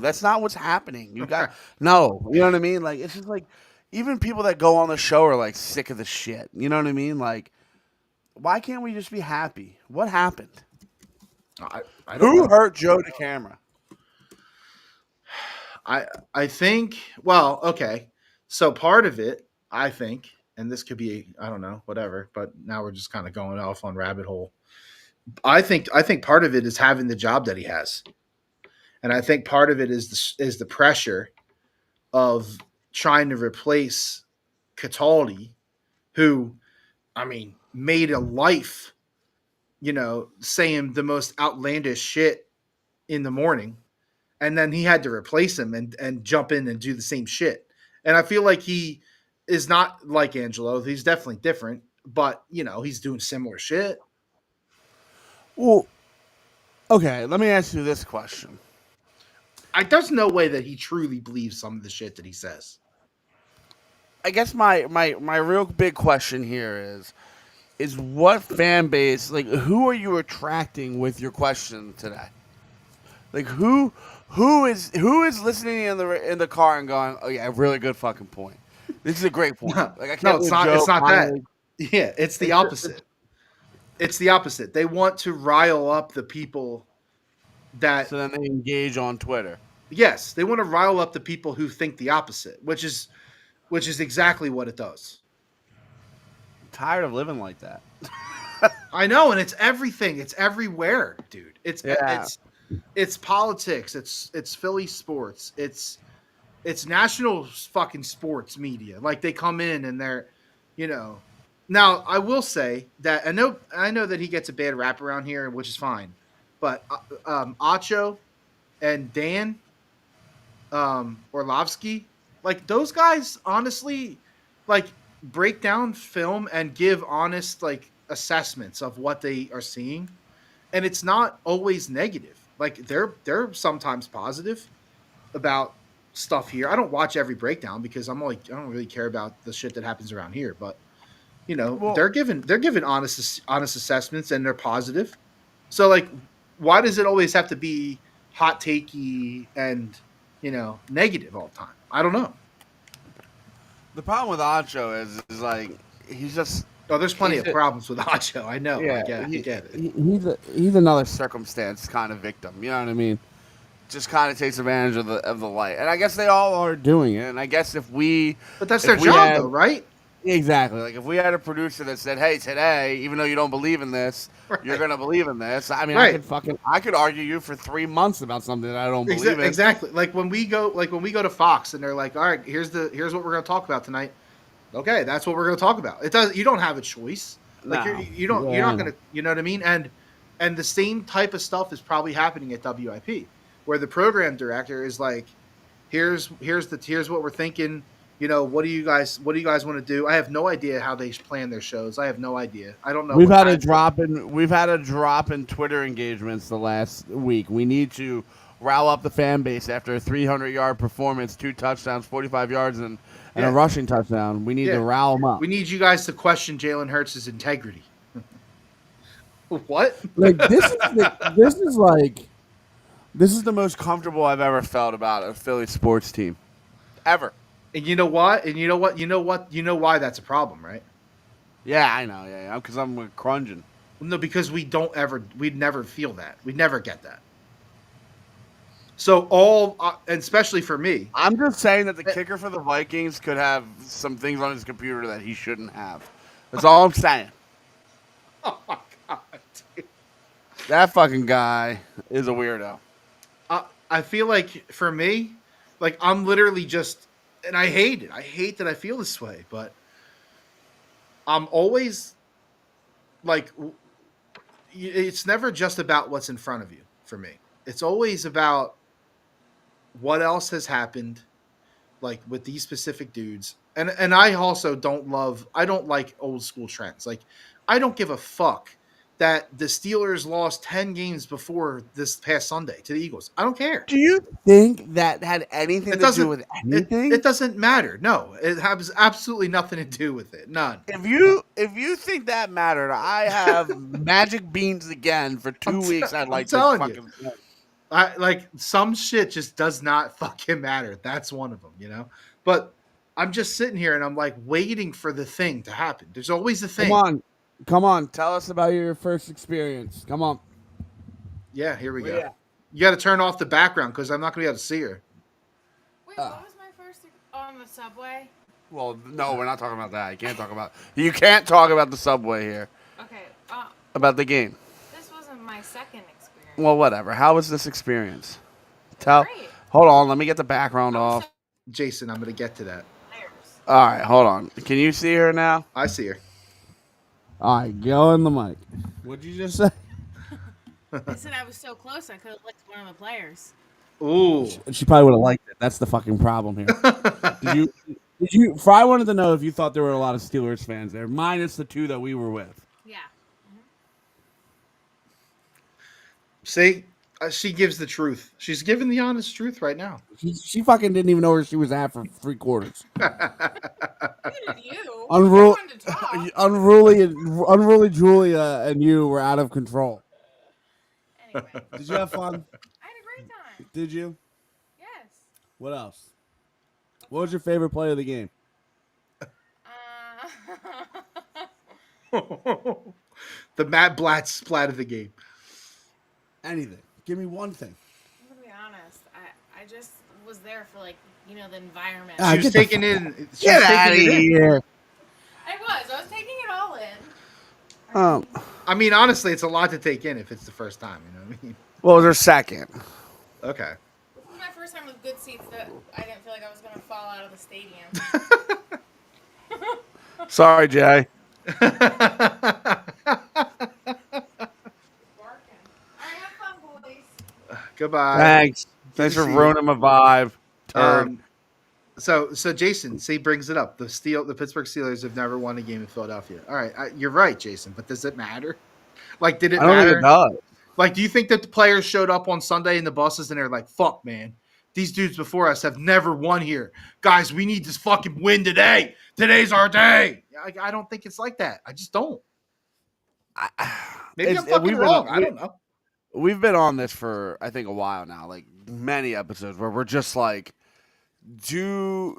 that's not what's happening. You got no, you know what I mean? Like it's just like even people that go on the show are like sick of the shit. You know what I mean? Like why can't we just be happy? What happened? I don't Who know. hurt Joe to camera? I think well, okay. So part of it, I think, and this could be I don't know, whatever, but now we're just kind of going off on rabbit hole. I think part of it is having the job that he has. And I think part of it is the pressure of trying to replace Cataldi, who I mean, made a life, saying the most outlandish shit in the morning, and then he had to replace him and jump in and do the same shit. And I feel like he is not like Angelo. He's definitely different, but he's doing similar shit. Well, okay, let me ask you this question. There's no way that he truly believes some of the shit that he says. I guess my real big question here is what fan base, like who are you attracting with your question today? Like who is listening in the car and going, "Oh yeah, really good fucking point. This is a great point." No, Like I can't no, it's believe not. Joe It's not that. finally- Yeah, it's the opposite. It's the opposite. They want to rile up the people that. so then they engage on Twitter. Yes, they want to rile up the people who think the opposite, which is exactly what it does. I'm tired of living like that. I know, and it's everything. It's everywhere, dude. Yeah. It's politics. It's Philly sports. It's national fucking sports media. Like they come in and they're, you know. Now I will say that I know that he gets a bad rap around here, which is fine, but Acho and Dan Orlovsky, like those guys, honestly, like break down film and give honest like assessments of what they are seeing, and it's not always negative. Like they're sometimes positive about stuff here. I don't watch every breakdown because I don't really care about the shit that happens around here, but Well, they're given honest assessments and they're positive. So like why does it always have to be hot takey and negative all the time? I don't know. the problem with Ancho is like he's just Oh, there's plenty he's of a, problems with Acho. I know. yeah I get it. he's another circumstance kind of victim. You know what I mean? Just kind of takes advantage of the light, and I guess they all are doing it. And I guess But that's if their we job had though, right? exactly like if we had a producer that said, "Hey, today, even though you don't believe in this, you're Right. gonna believe in this." I mean, Right. I could argue you for 3 months about something that I don't believe in. Exactly. Like when we go to Fox and they're like, "All right, here's what we're going to talk about tonight." Okay, that's what we're going to talk about. It does. You don't have a choice. Like No, you're not going to. You know what I mean? And the same type of stuff is probably happening at WIP, where the program director is like, "Here's what we're thinking. What do you guys want to do?" I have no idea how they plan their shows. I have no idea. I don't know. We've what had a time- drop in Twitter engagements the last week. We need to rile up the fan base after a 300-yard performance, 2 touchdowns, 45 yards, and Yeah. a rushing touchdown. We need Yeah. to rile them up. We need you guys to question Jalen Hurts' integrity. What? Like this is the most comfortable I've ever felt about a Philly sports team, ever. And you know what? And you know what? You know why that's a problem, right? Yeah, I know. Yeah, because I'm crunging. No, because we'd never feel that. We'd never get that. So and especially for me, I'm just saying that the kicker for the Vikings could have some things on his computer that he shouldn't have. That's all I'm saying. oh my god, dude. That fucking guy is a weirdo. I feel like for me, like I'm literally just, and I hate it. I hate that I feel this way, but I'm always like, it's never just about what's in front of you for me. it's always about what else has happened, like with these specific dudes. And I also I don't like old school trends. Like I don't give a fuck that the Steelers lost 10 games before this past Sunday to the Eagles. I don't care. Do you think that had anything It to do doesn't with it, anything? it doesn't matter. No, it has absolutely nothing to do with it. None. If you think that mattered, I have magic beans again for 2 weeks. I'd I'm like to telling you. fucking. I like some shit just does not fucking matter. That's one of them, you know? But I'm just sitting here and I'm like waiting for the thing to happen. There's always a thing. Come on. Tell us about your first experience. Come on. Yeah, here we Where go. you at? You got to turn off the background because I'm not going to be able to see her. Wait, what was my first on the subway? Well, no, we're not talking about that. You can't talk about the subway here. Okay, About the game. this wasn't my second experience. Well, whatever. How was this experience? Tell. Great. Hold on. Let me get the background off. Jason, I'm going to get to that. All right. Hold on. Can you see her now? I see her. All right. Go in the mic. What'd you just say? I said I was so close I could have licked one of the players. Ooh. She probably would have liked it. That's the fucking problem here. Did you? Fry wanted to know if you thought there were a lot of Steelers fans there, minus the 2 that we were with. Yeah. See? She gives the truth. She's giving the honest truth right now. She fucking didn't even know where she was at for 3 quarters. Who did you? Unruly, I wanted to talk. unruly Julia and you were out of control. Anyway, Did you have fun? I had a great time. Did you? Yes. What else? What was your favorite play of the game? The Matt Blatt splat of the game. Anything. Give me one thing. I'm gonna be honest. I just was there for the environment. Ah, She was get the taking fuck in. She was Get out of taking it in. here. I was taking it all in. I mean, honestly, it's a lot to take in if it's the first time. You know what I mean? What was her second? Okay. This was my first time with good seats that I didn't feel like I was gonna fall out of the stadium. Sorry, Jay. Barking. Alright, have fun, boys. Goodbye. Thanks to for see you. ruining my vibe. Turd. So Jason, see, brings it up. The Pittsburgh Steelers have never won a game in Philadelphia. All right, you're right, Jason. But does it matter? Like, did it I don't matter? think it does. Like, do you think that the players showed up on Sunday in the buses and they're like, "Fuck, man, these dudes before us have never won here, guys. We need this fucking win today. Today's our day." I don't think it's like that. I just don't. Maybe I'm fucking wrong. I don't know. We've been on this for I think a while now, like many episodes where we're just like, do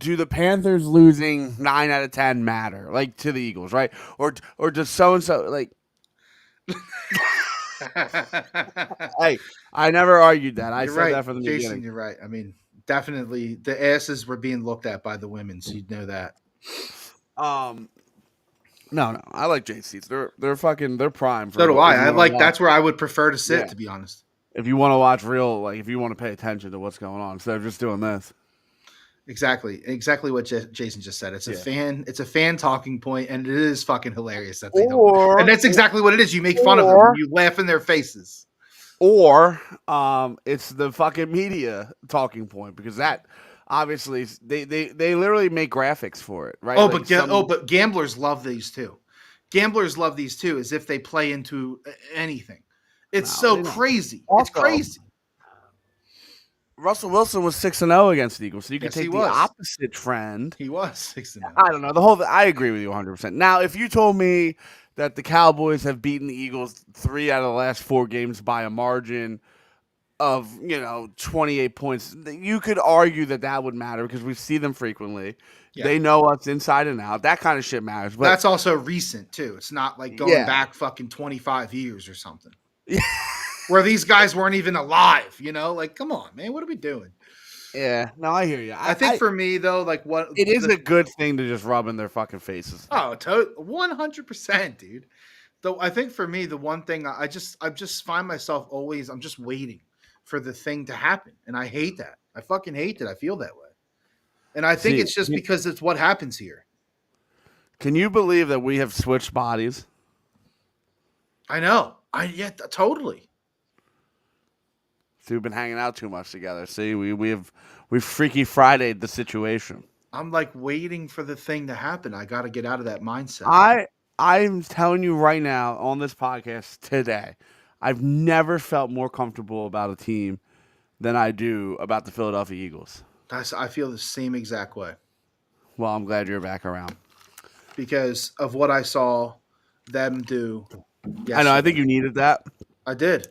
the Panthers losing 9 out of 10 matter, like to the Eagles, right? Or does so and so like? Hey, I never argued that. I You're said right, that from the Jason. beginning. You're right. I mean, definitely the asses were being looked at by the women, so you'd know that. No, I like JC's. They're fucking prime. For So do what I. you I wanna like watch. that's where I would prefer to sit, Yeah. to be honest. If you want to watch real, like if you want to pay attention to what's going on instead of just doing this. Exactly what Jason just said. It's a Yeah. it's a fan talking point, and it is fucking hilarious that they Or- don't. And that's exactly what it is. You make fun of them, or- and you laugh in their faces. Or it's the fucking media talking point because that obviously they literally make graphics for it, right? Oh, Like but gamblers love these too. Gamblers love these too, as if they play into anything. It's No, so they don't. crazy. It's Also- crazy. Russell Wilson was 6-0 against the Eagles, so you could Yes, he take the was. opposite trend. He was 6-0. I don't know I agree with you 100%. Now, if you told me that the Cowboys have beaten the Eagles 3 out of the last 4 games by a margin of 28 points, you could argue that would matter because we see them frequently. Yeah. They know us inside and out. That kind of shit matters. But That's also recent too. It's not like going back fucking 25 years or something. Yeah. Where these guys weren't even alive, like, come on, man, what are we doing? yeah, no, I hear you. I think for me though, like what it is a good thing to just rub in their fucking faces. 100%, dude. Though I think for me, the one thing I just find myself always, I'm just waiting for the thing to happen, and I hate that. I fucking hate that. I feel that way, and I think it's just because it's what happens here. Can you believe that we have switched bodies? I know. Totally. So we've been hanging out too much together. See, we've Freaky Friday'd the situation. I'm like waiting for the thing to happen. I got to get out of that mindset. I'm telling you right now on this podcast today, I've never felt more comfortable about a team than I do about the Philadelphia Eagles. I feel the same exact way Well, I'm glad you're back around. because of what I saw them do. I know. I yesterday. think you needed that. I did.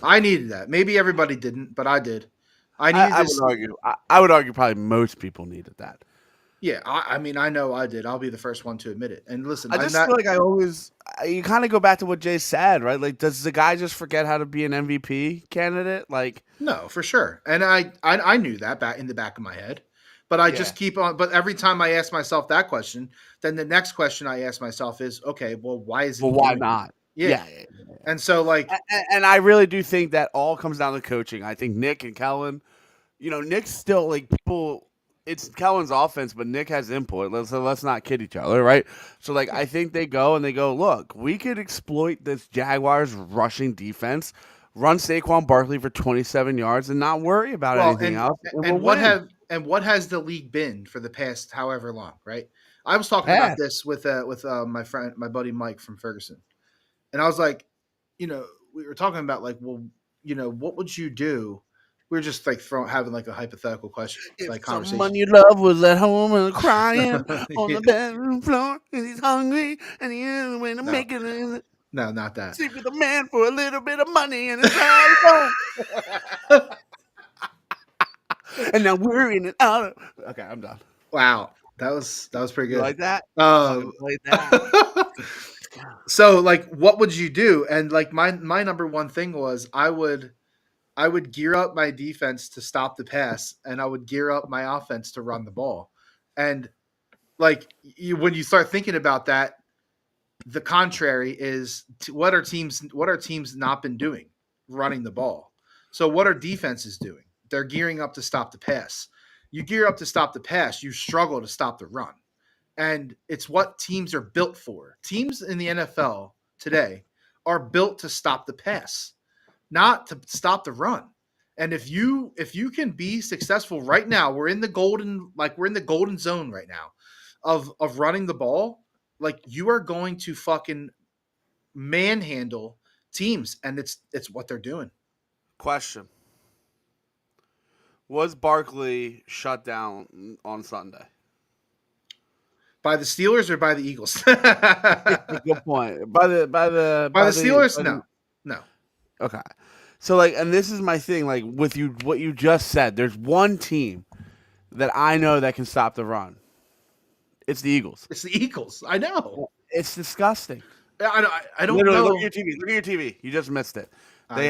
I needed that. Maybe everybody didn't, but I did. I needed I this. would argue. I would argue probably most people needed that. Yeah, I mean, I know I did. I'll be the first one to admit it. And listen, I just feel like you kind of go back to what Jay said, right? Like, does the guy just forget how to be an MVP candidate? Like, no, for sure. And I knew that back in the back of my head, but I just keep on. But every time I ask myself that question, then the next question I ask myself is, okay, well, why is it? well, why not? Yeah. And so, like, And I really do think that all comes down to coaching. I think Nick and Kellen, Nick's still like people. It's Kellen's offense, but Nick has input. Let's not kid each other, right? So, like, I think they go, look, we could exploit this Jaguars rushing defense, run Saquon Barkley for 27 yards, and not worry about anything else. And what has the league been for the past however long, right? I was talking about this with my friend, my buddy Mike from Ferguson, and I was like, we were talking about like, well, what would you do? We were just like having like a hypothetical question, like conversation. Someone you love was at home and crying on the bedroom floor, and he's hungry, and he isn't going to make it. No, not that. Sleep with a man for a little bit of money, and it's all and now we're in and out. Okay, I'm done. Wow, that was pretty good. You like that? Like that. So, like, what would you do? And like my number one thing was I would gear up my defense to stop the pass, and I would gear up my offense to run the ball. And like when you start thinking about that, the contrary is what are teams not been doing? Running the ball. So what are defenses doing? They're gearing up to stop the pass. You gear up to stop the pass, you struggle to stop the run. And it's what teams are built for. Teams in the NFL today are built to stop the pass, not to stop the run. And if you can be successful right now, we're in the golden zone right now of running the ball. Like, you are going to fucking manhandle teams, and it's what they're doing. Question: was Barkley shut down on Sunday? By the Steelers or by the Eagles? Good point. By the Steelers, no. Okay. So, like, and this is my thing, like, with you, what you just said, there's one team that I know that can stop the run. It's the Eagles. It's the Eagles. I know. It's disgusting. I don't Literally, know. Look at your TV. You just missed it. They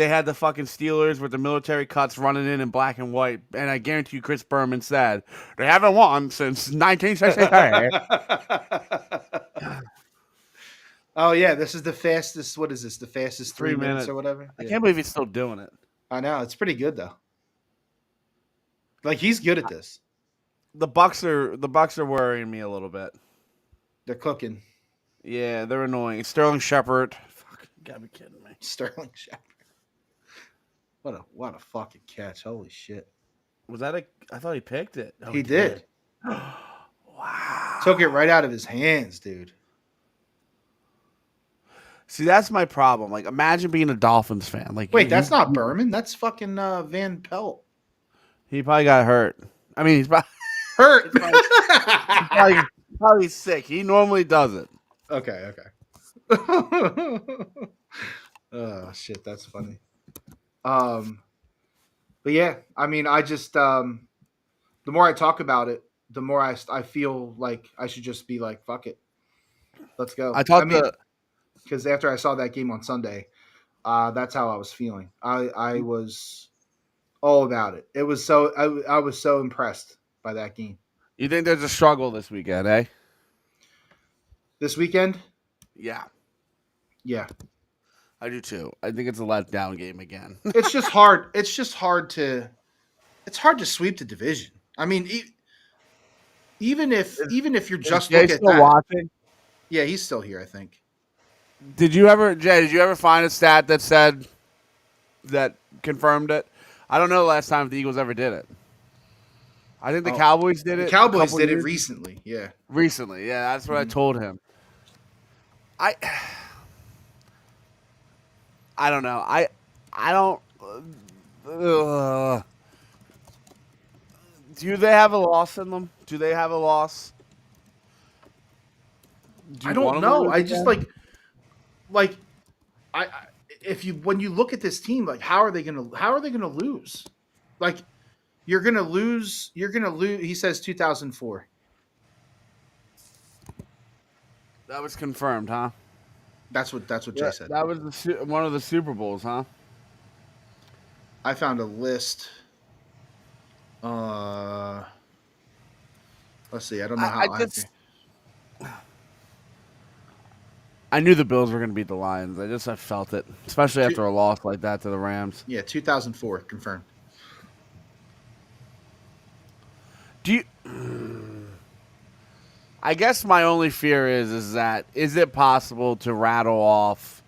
had the fucking Steelers with the military cuts running in black and white, and I guarantee you Chris Berman said, they haven't won since 1963. Oh, yeah, this is the fastest. What is this? The fastest 3 minutes or whatever? I can't believe he's still doing it. I know. It's pretty good, though. Like, he's good at this. The Bucks are worrying me a little bit. They're cooking. Yeah, they're annoying. Sterling Shepard. Fuck, you gotta be kidding me. Sterling Shepard. What a fucking catch. Holy shit. Was that I thought he picked it. Oh, he did. Wow. Took it right out of his hands, dude. See, that's my problem. Like, imagine being a Dolphins fan. Like, wait, that's not Berman. That's fucking Van Pelt. He probably got hurt. I mean, he's probably hurt. Probably sick. He normally doesn't. Okay. Oh shit, that's funny. But yeah, I mean, I just the more I talk about it, the more I feel like I should just be like, fuck it, let's go. Because after I saw that game on Sunday, that's how I was feeling. I was all about it. It was so I was so impressed by that game. You think there's a struggle this weekend, eh? This weekend? Yeah. Yeah. I do too. I think it's a letdown game again. It's just hard. It's hard to sweep the division. I mean, even if you're just looking at that. Watching? Yeah, he's still here, I think. Jay, did you ever find a stat that said that confirmed it. I don't know the last time the Eagles ever did it. I think the Oh, Cowboys did The it. Cowboys did it recently. Yeah. Recently, yeah, that's what I Mhm. told him. I don't know. I don't. Do they have a loss in them? Do they have a loss? Do I you don't want them to know. lose I just again? like I if you when you look at this team, like how are they gonna lose? Like you're gonna lose. You're gonna lose. He says 2004. That was confirmed, huh? That's what Jay Yeah, said. that was one of the Super Bowls, huh? I found a list. Uh, let's see. I don't know I how just accurate. I knew the Bills were going to beat the Lions. I felt it, especially Two, after a loss like that to the Rams. yeah, 2004 confirmed. Do you? I guess my only fear is that is it possible to rattle off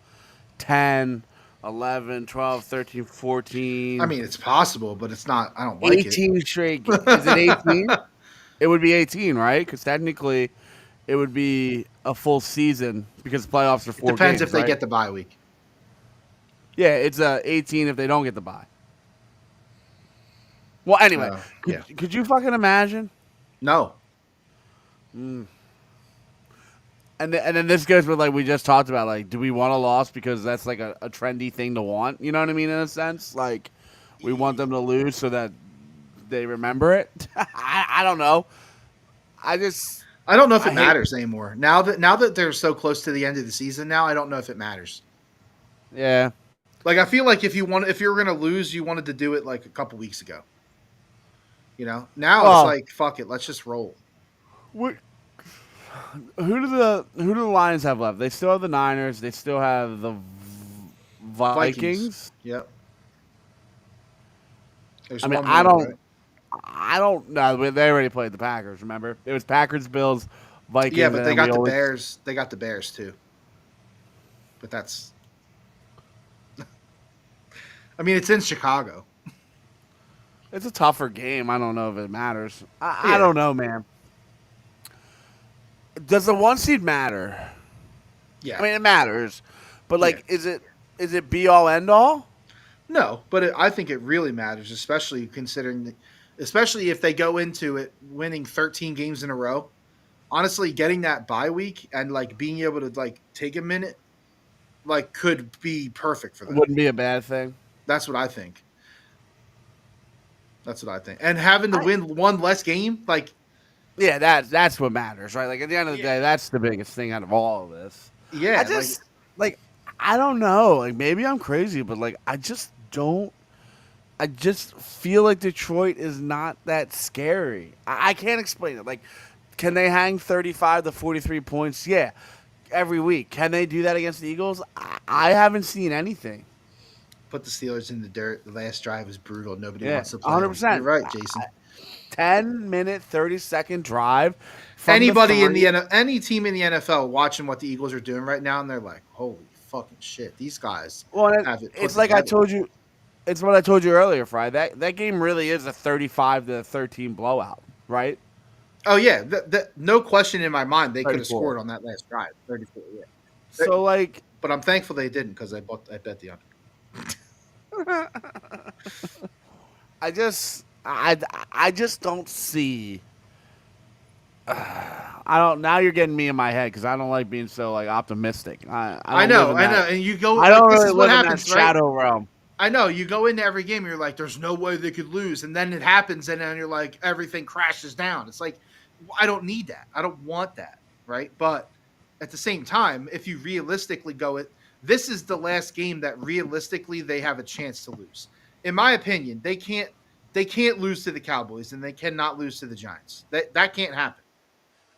10, 11, 12, 13, I 14, mean, it's possible, but it's not. I don't like it. 18 straight? Is it 18? It would be 18, right? Because technically, it would be a full season because playoffs are It 4 depends if games, they right? get the bye week. Yeah, it's 18 if they don't get the bye. Well, anyway, Yeah. could you fucking imagine? No. And then this goes with like we just talked about, like, do we want a loss because that's like a trendy thing to want? You know what I mean? In a sense, like we want them to lose so that they remember it. I don't know. I I don't know if it hate. matters anymore. Now that they're so close to the end of the season, now I don't know if it matters. Yeah. Like I feel like if you were gonna lose, you wanted to do it like a couple weeks ago. Now it's Well, like fuck it, let's just roll. what, who do the Lions have left? They still have the Niners. They still have the Vikings. Vikings. Yep. There's I mean, one more, right? I don't know. They already played the Packers. Remember, it was Packers, Bills, Vikings, Yeah, and but they then got we the always. Bears. They got the Bears too. But that's. I mean, it's in Chicago. It's a tougher game. I don't know if it matters. I Yeah. don't know, man. Does the 1 seed matter? Yeah. I mean, it matters, but Yeah. like, is it be all end all? No, but I think it really matters, especially especially if they go into it winning 13 games in a row. Honestly, getting that bye week and like being able to like take a minute, like could be perfect for them. Wouldn't be a bad thing. That's what I think. That's what I think. And having to I- win one less game, like Yeah, that's what matters, right? Like at the end of the day, that's the biggest thing out of all of this. yeah, I just like I don't know. Like maybe I'm crazy, but like I just don't. I just feel like Detroit is not that scary. I can't explain it. Like, can they hang 35 to 43 points? Yeah, every week. Can they do that against the Eagles? I haven't seen anything. put the Steelers in the dirt. The last drive was brutal. Nobody Yeah, wants to play. 100%. You're right, Jason. 10-minute, 30-second drive. From Anybody in the any team in the NFL watching what the Eagles are doing right now, and they're like, "Holy fucking shit, these guys well, have it." Put it's like I together." told you. It's what I told you earlier, Fry. That game really is a 35 to 13 blowout, right? Oh yeah, no question in my mind they could have 34. scored on that last drive. 34, yeah. So like, But I'm thankful they didn't because I bet the under. I just don't see. I don't. Now you're getting me in my head because I don't like being so like optimistic. I know, and you go. I don't this really is what live in happens, that right? shadow realm. I know you go into every game, you're like, "There's no way they could lose," and then it happens, and then you're like, everything crashes down. It's like, I don't need that. I don't want that, right? But at the same time, if you realistically this is the last game that realistically they have a chance to lose. In my opinion, they can't lose to the Cowboys, and they cannot lose to the Giants. That can't happen.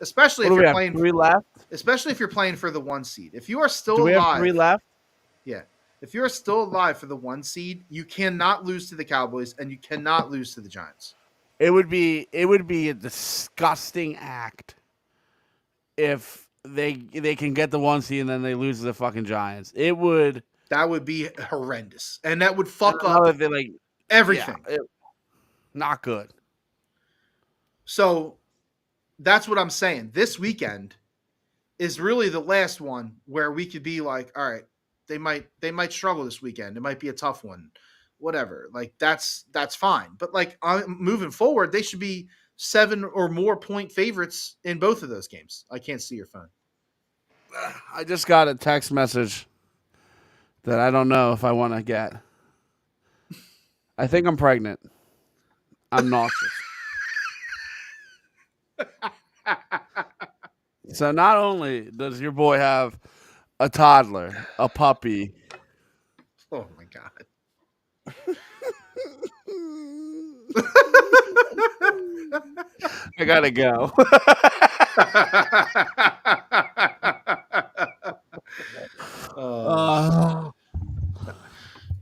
Especially What if do we you're have? playing, 3 left. especially if you're playing for the 1 seed. If you are still Do we alive, have 3 left? yeah. If you're still alive for the 1 seed, you cannot lose to the Cowboys and you cannot lose to the Giants. It would be a disgusting act if they can get the 1 seed and then they lose to the fucking Giants. It would That would be horrendous, and that would fuck up Another thing, like, everything. not good. So that's what I'm saying. This weekend is really the last one where we could be like, all right, they might struggle this weekend. It might be a tough one, whatever. Like that's fine. But like moving forward, they should be 7 or more point favorites in both of those games. I can't see your phone. I just got a text message that I don't know if I want to get. I think I'm pregnant. I'm nauseous. So not only does your boy have a toddler, a puppy. Oh my god. I gotta go.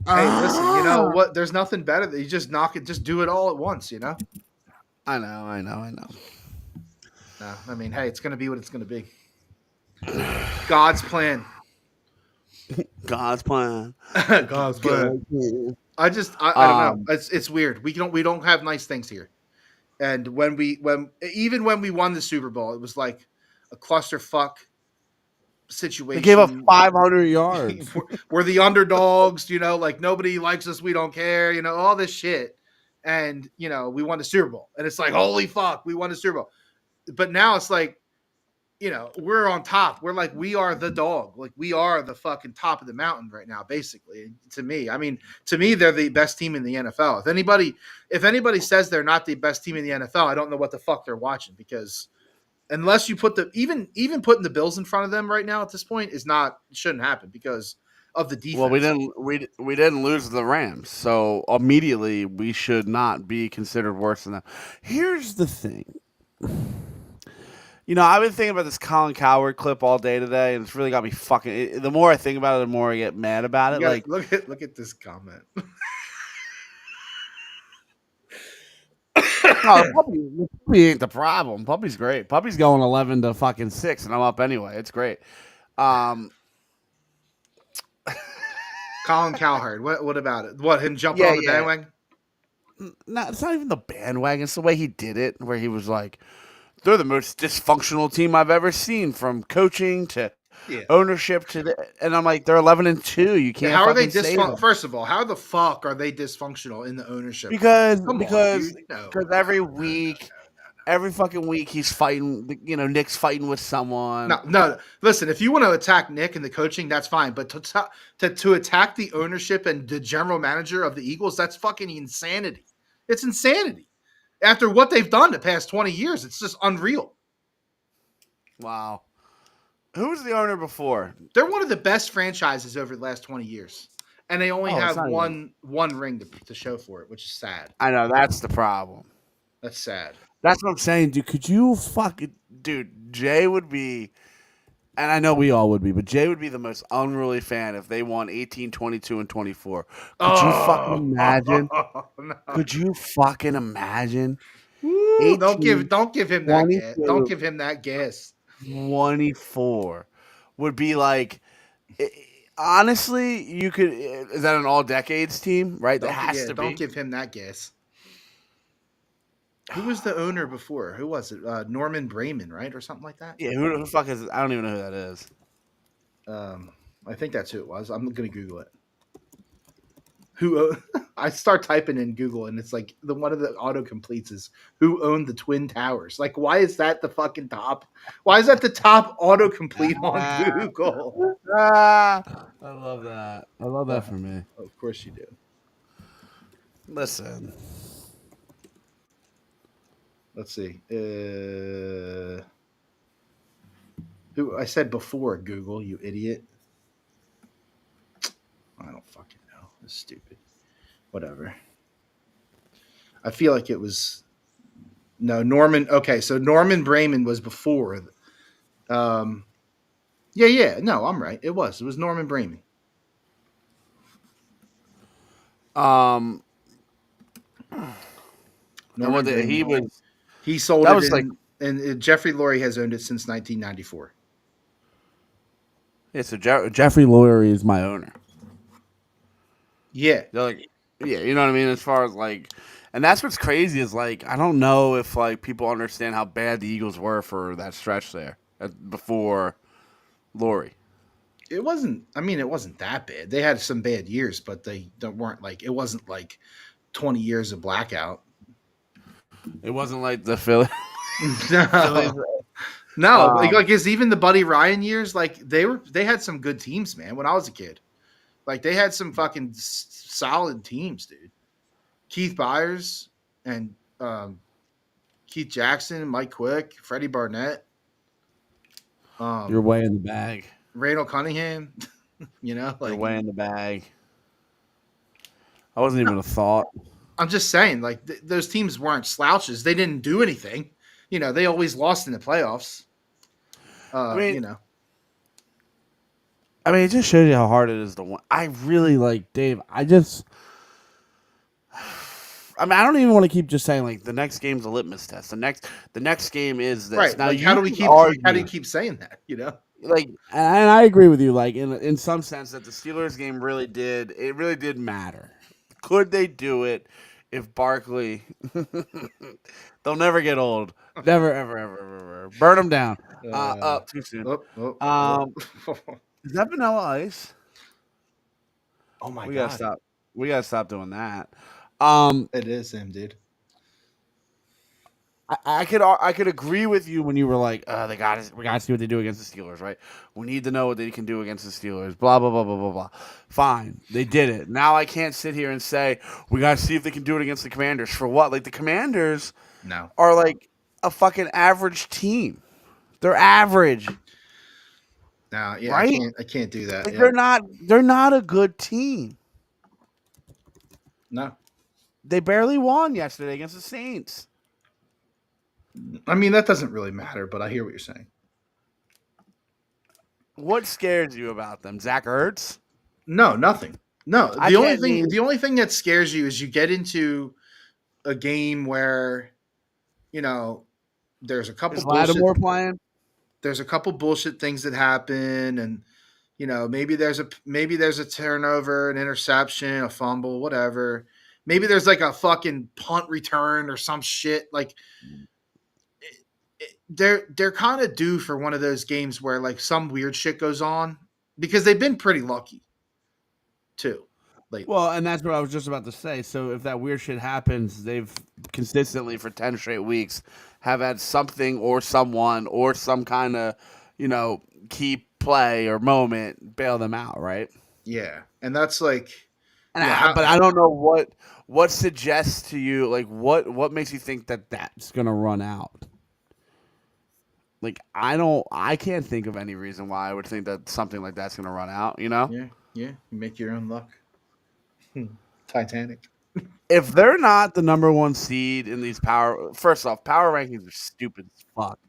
Hey, listen, you know what? There's nothing better than you just knock it, just do it all at once, you know? I know. No, I mean, hey, it's gonna be what it's gonna be. God's plan. God's plan. God's plan. I don't know. It's weird. We don't have nice things here. And when we won the Super Bowl, it was like a clusterfuck situation. They gave up 500 yards. We're the underdogs, you know, like nobody likes us, we don't care, you know, all this shit. And, you know, we won the Super Bowl. And it's like, holy fuck, we won the Super Bowl. But now it's like, you know, we're on top. We're like, we are the dog. Like, we are the fucking top of the mountain right now, basically. To me, they're the best team in the NFL. If anybody says they're not the best team in the NFL, I don't know what the fuck they're watching, because unless you put even putting the Bills in front of them right now at this point shouldn't happen because of the defense. Well, we didn't lose the Rams, so immediately we should not be considered worse than them. Here's the thing. You know, I've been thinking about this Colin Cowherd clip all day today, and it's really got me fucking. The more I think about it, the more I get mad about it. Like, look at this comment. Puppy ain't the problem. Puppy's great. Puppy's going 11 to fucking 6, and I'm up anyway. It's great. Colin Cowherd. What about it? What, him jumping on the bandwagon? No, it's not even the bandwagon. It's the way he did it, where he was like, they're the most dysfunctional team I've ever seen, from coaching to ownership and I'm like, they're 11-2. You can't. How are they dysfunctional? First of all, how the fuck are they dysfunctional in the ownership? Because every week, every fucking week, he's fighting. You know, Nick's fighting with someone. No. Listen, if you want to attack Nick and the coaching, that's fine. But to attack the ownership and the general manager of the Eagles, that's fucking insanity. It's insanity. After what they've done the past 20 years, it's just unreal. Wow. Who was the owner before? They're one of the best franchises over the last 20 years. And they only have one ring to show for it, which is sad. I know, that's the problem. That's sad. That's what I'm saying, dude. Could you dude, Jay would be, and I know we all would be, but Jay would be the most unruly fan if they won 18, 22, and 24. Could you fucking imagine? No. Could you fucking imagine? 18, don't give him that gas. Don't give him that gas. 24 would be like, honestly, you could. Is that an all decades team? Right? That has to be. Don't give him that gas. Who was the owner before? Who was it? Norman Brayman, right, or something like that? Yeah. Who the fuck is it? I don't even know who that is. I think that's who it was. I'm gonna Google it. Who? I start typing in Google, and it's like one of the autocompletes is who owned the Twin Towers. Like, why is that the fucking top? Why is that the top autocomplete on Google? I love that. I love that for me. Of course you do. Listen. Let's see. Who I said before Google, you idiot. I don't fucking know. It's stupid. Whatever. I feel like it was Norman. Okay, so Norman Brayman was before. Yeah. No, I'm right. It was Norman Brayman. Norman Brayman. He sold that it. Was like, and Jeffrey Lurie has owned it since 1994. Yeah, so Jeffrey Lurie is my owner. Yeah. They're like, yeah, you know what I mean? As far as like, and that's what's crazy is like, I don't know if like people understand how bad the Eagles were for that stretch there before Lori. It wasn't. I mean, it wasn't that bad. They had some bad years, but they weren't like. It wasn't like 20 years of blackout. It wasn't like the Phillies. No, no. Um, Like, is even the Buddy Ryan years. Like they had some good teams, man. When I was a kid, like they had some fucking solid teams, dude. Keith Byers and Keith Jackson, Mike Quick, Freddie Barnett, You're way in the bag. Randall Cunningham. You know, You're like way in the bag. I wasn't even a thought. I'm just saying, like those teams weren't slouches. They didn't do anything. You know, they always lost in the playoffs. I mean, You know, it just shows you how hard it is to win. I really like Dave. I don't even want to keep just saying like the next game's a litmus test. The next game is this. right? Now Like, you how do we can keep? argue, How do you keep saying that? You know, like, and I agree with you. Like in some sense that the Steelers game really did matter. Could they do it if Barkley? They'll never get old. Never, ever, ever, ever, ever. Burn them down. Up too soon. Is that Vanilla Ice? oh my We god, gotta stop. We gotta stop doing that. it is him, dude. I could agree with you when you were like, we got to see what they do against the Steelers, right? We need to know what they can do against the Steelers. Blah blah blah blah blah blah. Fine, they did it. Now I can't sit here and say we got to see if they can do it against the Commanders. For what? Like the Commanders No, are like a fucking average team. They're average, no, yeah, right? I can't do that. Like Yeah. they're not a good team. No, They barely won yesterday against the Saints. I mean that doesn't really matter, but I hear what you're saying. What scares you about them? Zach Ertz? No, nothing. No, I the only can't thing name- the only thing that scares you is you get into a game where, you know, there's a couple Is bullshit, Lattimore playing? there's a couple bullshit things that happen, and you know maybe there's a turnover, an interception, a fumble, whatever. Maybe there's like a fucking punt return or some shit. Like they're kind of due for one of those games where like some weird shit goes on because they've been pretty lucky too lately. Well, and that's what I was just about to say. So if that weird shit happens, they've consistently for 10 straight weeks have had something or someone or some kind of, key play or moment bail them out, right? Yeah, and that's like And yeah, but I don't know what suggests to you, like what makes you think that that's going to run out? Like I can't think of any reason why I would think that something like that's going to run out, yeah, you make your own luck. Titanic. If they're not the number one seed in these first off, power rankings are stupid as fuck.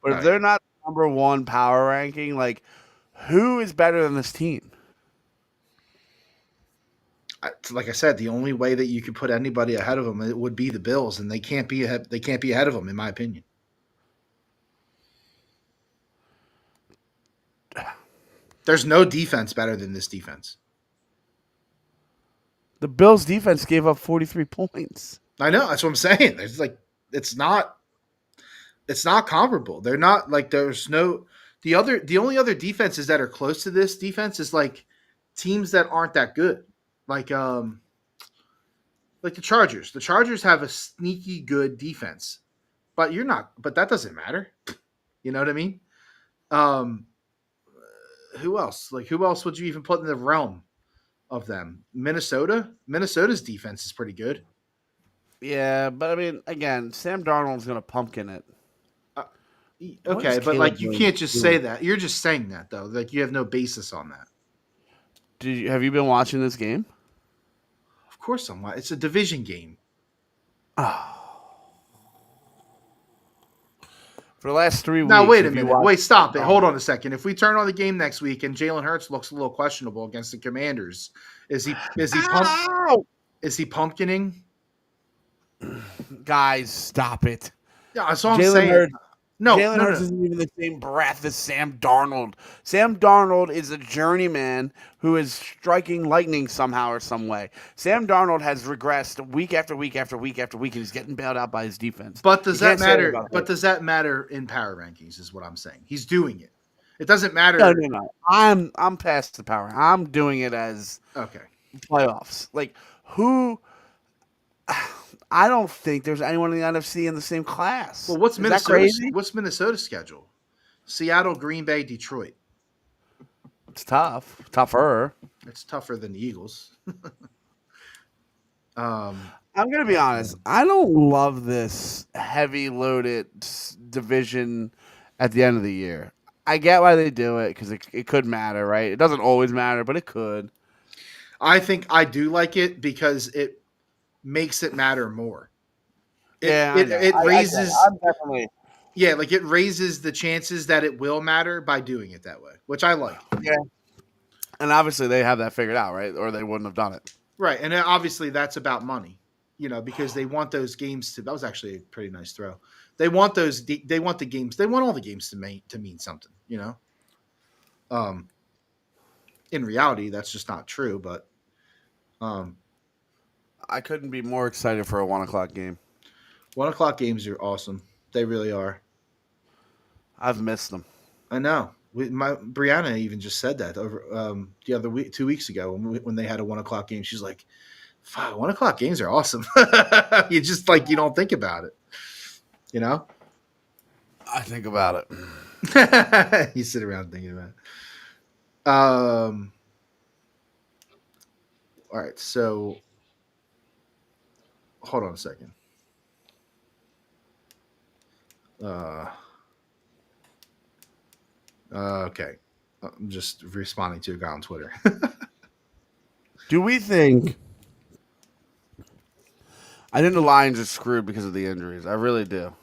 But if Right. they're not the number one power ranking, like who is better than this team? Like I said, the only way that you could put anybody ahead of them it would be the Bills, and they can't be ahead. They can't be ahead of them, in my opinion. There's no defense better than this defense. The Bills defense gave up 43 points. I know that's what I'm saying. It's like it's not comparable. They're not like there's no the only other defenses that are close to this defense is like teams that aren't that good. Like the Chargers. The Chargers have a sneaky good defense. But that doesn't matter. You know what I mean? Who else? Like who else would you even put in the realm of them? Minnesota? Minnesota's defense is pretty good. Yeah, but I mean, again, Sam Darnold's going to pumpkin it. Okay, is but like Caleb you Williams can't just doing? say that. You're just saying that though. Like you have no basis on that. Have you been watching this game? Of course I'm. It's a division game. For the last 3 weeks. Now wait a if you minute. watch- Wait, stop it. Hold on a second. If we turn on the game next week and Jalen Hurts looks a little questionable against the Commanders, is he Ow! pumpkining? Guys, stop it. Yeah, that's what I'm Jalen saying. Hurts. No, Jalen no, Hurts no. isn't even the same breath as Sam Darnold. Sam Darnold is a journeyman who is striking lightning somehow or some way. Sam Darnold has regressed week after week after week after week, and he's getting bailed out by his defense. But does You that can't say that matter? about But Hurts. does that matter in power rankings? Is what I'm saying. He's doing it. It doesn't matter. No. I'm past the power. I'm doing it as Okay. playoffs. Like who? I don't think there's anyone in the NFC in the same class. Well, what's Is that Minnesota? crazy? What's Minnesota's schedule? Seattle, Green Bay, Detroit. It's tough. Tougher. It's tougher than the Eagles. I'm gonna be honest. I don't love this heavy loaded division at the end of the year. I get why they do it because it could matter, right? It doesn't always matter, but it could. I think I do like it because it makes it matter more. It raises I'm definitely like it raises the chances that it will matter by doing it that way, which I like. and obviously they have that figured out, right? Or they wouldn't have done it. Right, and obviously that's about money, because they want those games to. That was actually a pretty nice throw. They want those. They want the games. They want all the games to mean something. In reality, that's just not true. But I couldn't be more excited for a 1:00 game. 1:00 games are awesome. They really are. I've missed them. I know. Brianna even just said that over the other week, 2 weeks ago when they had a 1:00 game. She's like, "Fuck, 1:00 games are awesome." You just you don't think about it, I think about it. You sit around thinking about it. All right, so hold on a second. Okay. I'm just responding to a guy on Twitter. Do we think? I think the Lions are screwed because of the injuries. I really do.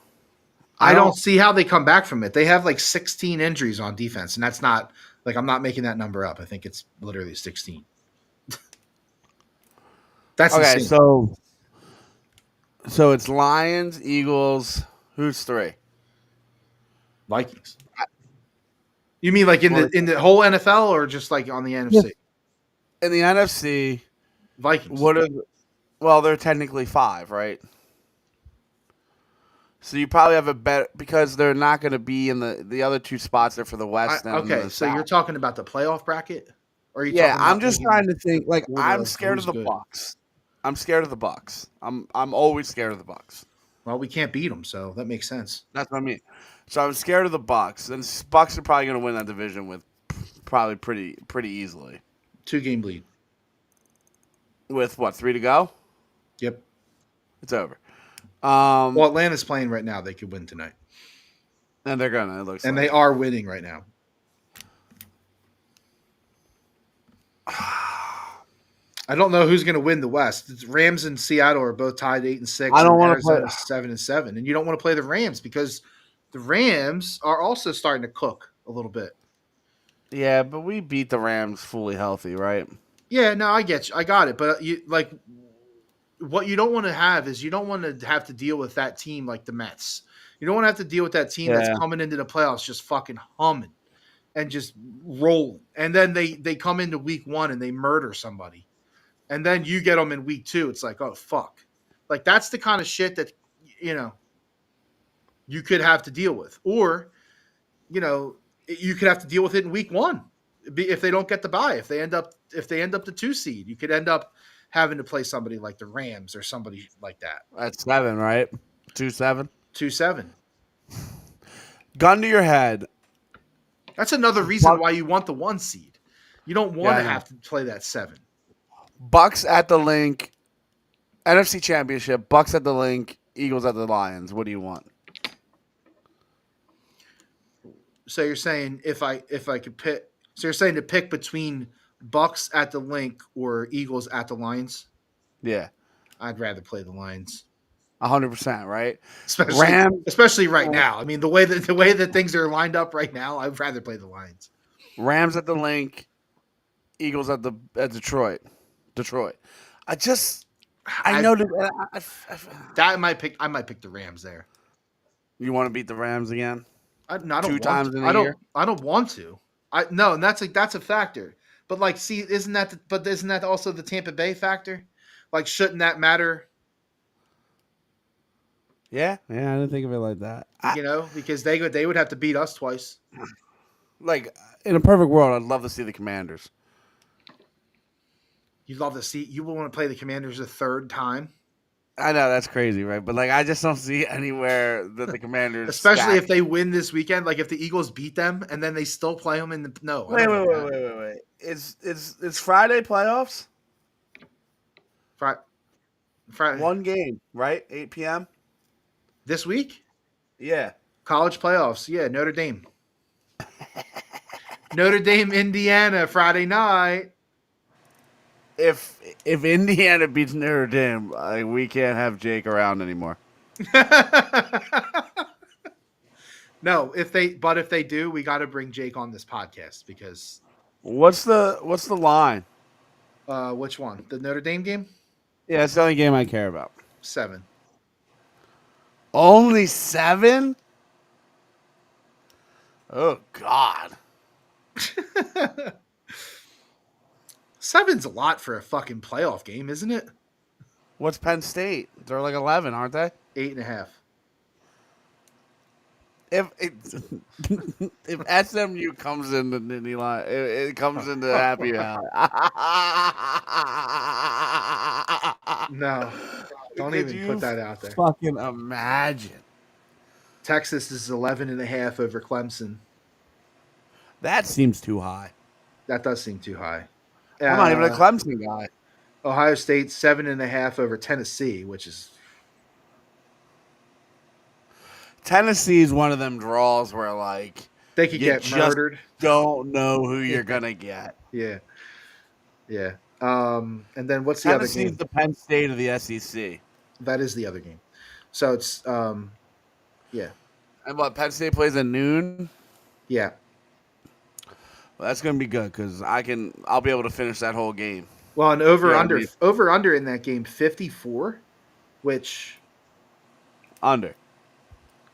I don't see how they come back from it. They have 16 injuries on defense, and that's not I'm not making that number up. I think it's literally 16. That's okay. insane. So it's Lions, Eagles. Who's three? Vikings. You mean in the whole NFL or just on the NFC? In the NFC, Vikings. Well, they're technically 5, right? So you probably have a better because they're not going to be in the other 2 spots there for the West. Okay, so you're talking about the playoff bracket, or are you? Yeah, I'm just trying to think. I'm scared of the good? Bucks. I'm scared of the Bucks. I'm always scared of the Bucks. Well, we can't beat them, so that makes sense. That's what I mean. So I'm scared of the Bucks, and Bucks are probably going to win that division with probably pretty easily. 2-game lead. With what, 3 to go? Yep. It's over. Well, Atlanta's playing right now. They could win tonight. And they're gonna. It looks. And like. they are winning right now. I don't know who's going to win the West. It's Rams and Seattle are both tied 8-6. I don't want to play play 7-7, and you don't want to play the Rams because the Rams are also starting to cook a little bit. Yeah, but we beat the Rams fully healthy, right? Yeah, no, I get you. I got it, but what you don't want to have is you don't want to have to deal with that team like the Mets. You don't want to have to deal with that team that's coming into the playoffs just fucking humming and just rolling, and then they come into week 1 and they murder somebody. And then you get them in week 2. It's like, oh, fuck. That's the kind of shit that, you could have to deal with. Or, you could have to deal with it in week 1 if they don't get the bye. If they end up the 2 seed, you could end up having to play somebody like the Rams or somebody like that. That's 7, right? 2-7? 2-7. Gun to your head. That's another reason why you want the 1 seed. You don't want to have to play that 7. Bucks at the Link, NFC Championship. Bucks at the Link, Eagles at the Lions. What do you want? So you're saying if I could pick, so you're saying to pick between Bucks at the Link or Eagles at the Lions? Yeah, I'd rather play the Lions. 100%, right? Especially right now. I mean, the way that things are lined up right now, I'd rather play the Lions. Rams at the Link, Eagles at Detroit. I know that I might pick the Rams there. You want to beat the Rams again? I don't Two want times to. in a year? I don't want to. No, and that's a factor. But like, see, isn't that also the Tampa Bay factor? Like, shouldn't that matter? Yeah, I didn't think of it like that. You know, because they would have to beat us twice. Like in a perfect world, I'd love to see the Commanders. You'd love to see. You would want to play the Commanders a third time, I know that's crazy, right? But like, I just don't see anywhere that the Commanders, especially if stack. they win this weekend. Like if the Eagles beat them and then they still play them in the no. I Wait, don't wait, want wait, that. wait, wait, wait. It's Friday playoffs. Friday One game, right? 8 p.m. this week, Yeah. college playoffs. Yeah, Notre Dame, Notre Dame, Indiana, Friday night. If Indiana beats Notre Dame, we can't have Jake around anymore. No, if they do, we got to bring Jake on this podcast because What's the line? which one? The Notre Dame game? Yeah, it's the only game I care about. 7. Only 7? Oh God. 7's a lot for a fucking playoff game, isn't it? What's Penn State? They're like 11, aren't they? 8.5. If SMU comes in the Nittany line, it comes into Happy Valley. No, don't Could even you put that out there. fucking imagine? Texas is 11.5 over Clemson. That seems too high. That does seem too high. I'm not even a Clemson guy. Ohio State 7.5 over Tennessee, which is Tennessee is one of them draws where like they could you get just murdered. don't know who you're gonna get. Yeah, yeah. And then what's the other Tennessee's game? the Penn State of the SEC. That is the other game. So it's yeah, And what Penn State plays at noon. yeah. Well, that's gonna be good because I'll be able to finish that whole game. Well, an Yeah, over under in that game 54, which Under.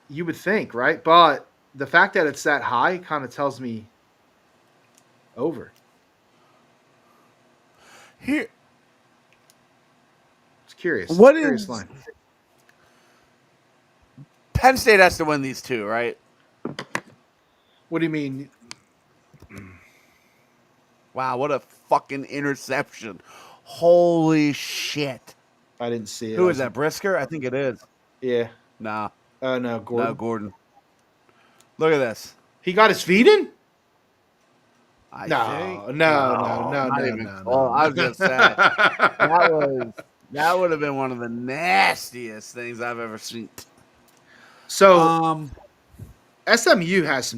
you would think, right? But the fact that it's that high kind of tells me over. Here, It's curious. What It's a curious is- line? Penn State has to win these two, right? What do you mean? Wow, what a fucking interception! Holy shit! I didn't see it. Who is that? Brisker? I think it is. Yeah. Nah, Oh no, Gordon. no, Gordon. Look at this. He got his feet in? I No, think. no. Not even close. I was gonna say that would have been one of the nastiest things I've ever seen. So SMU has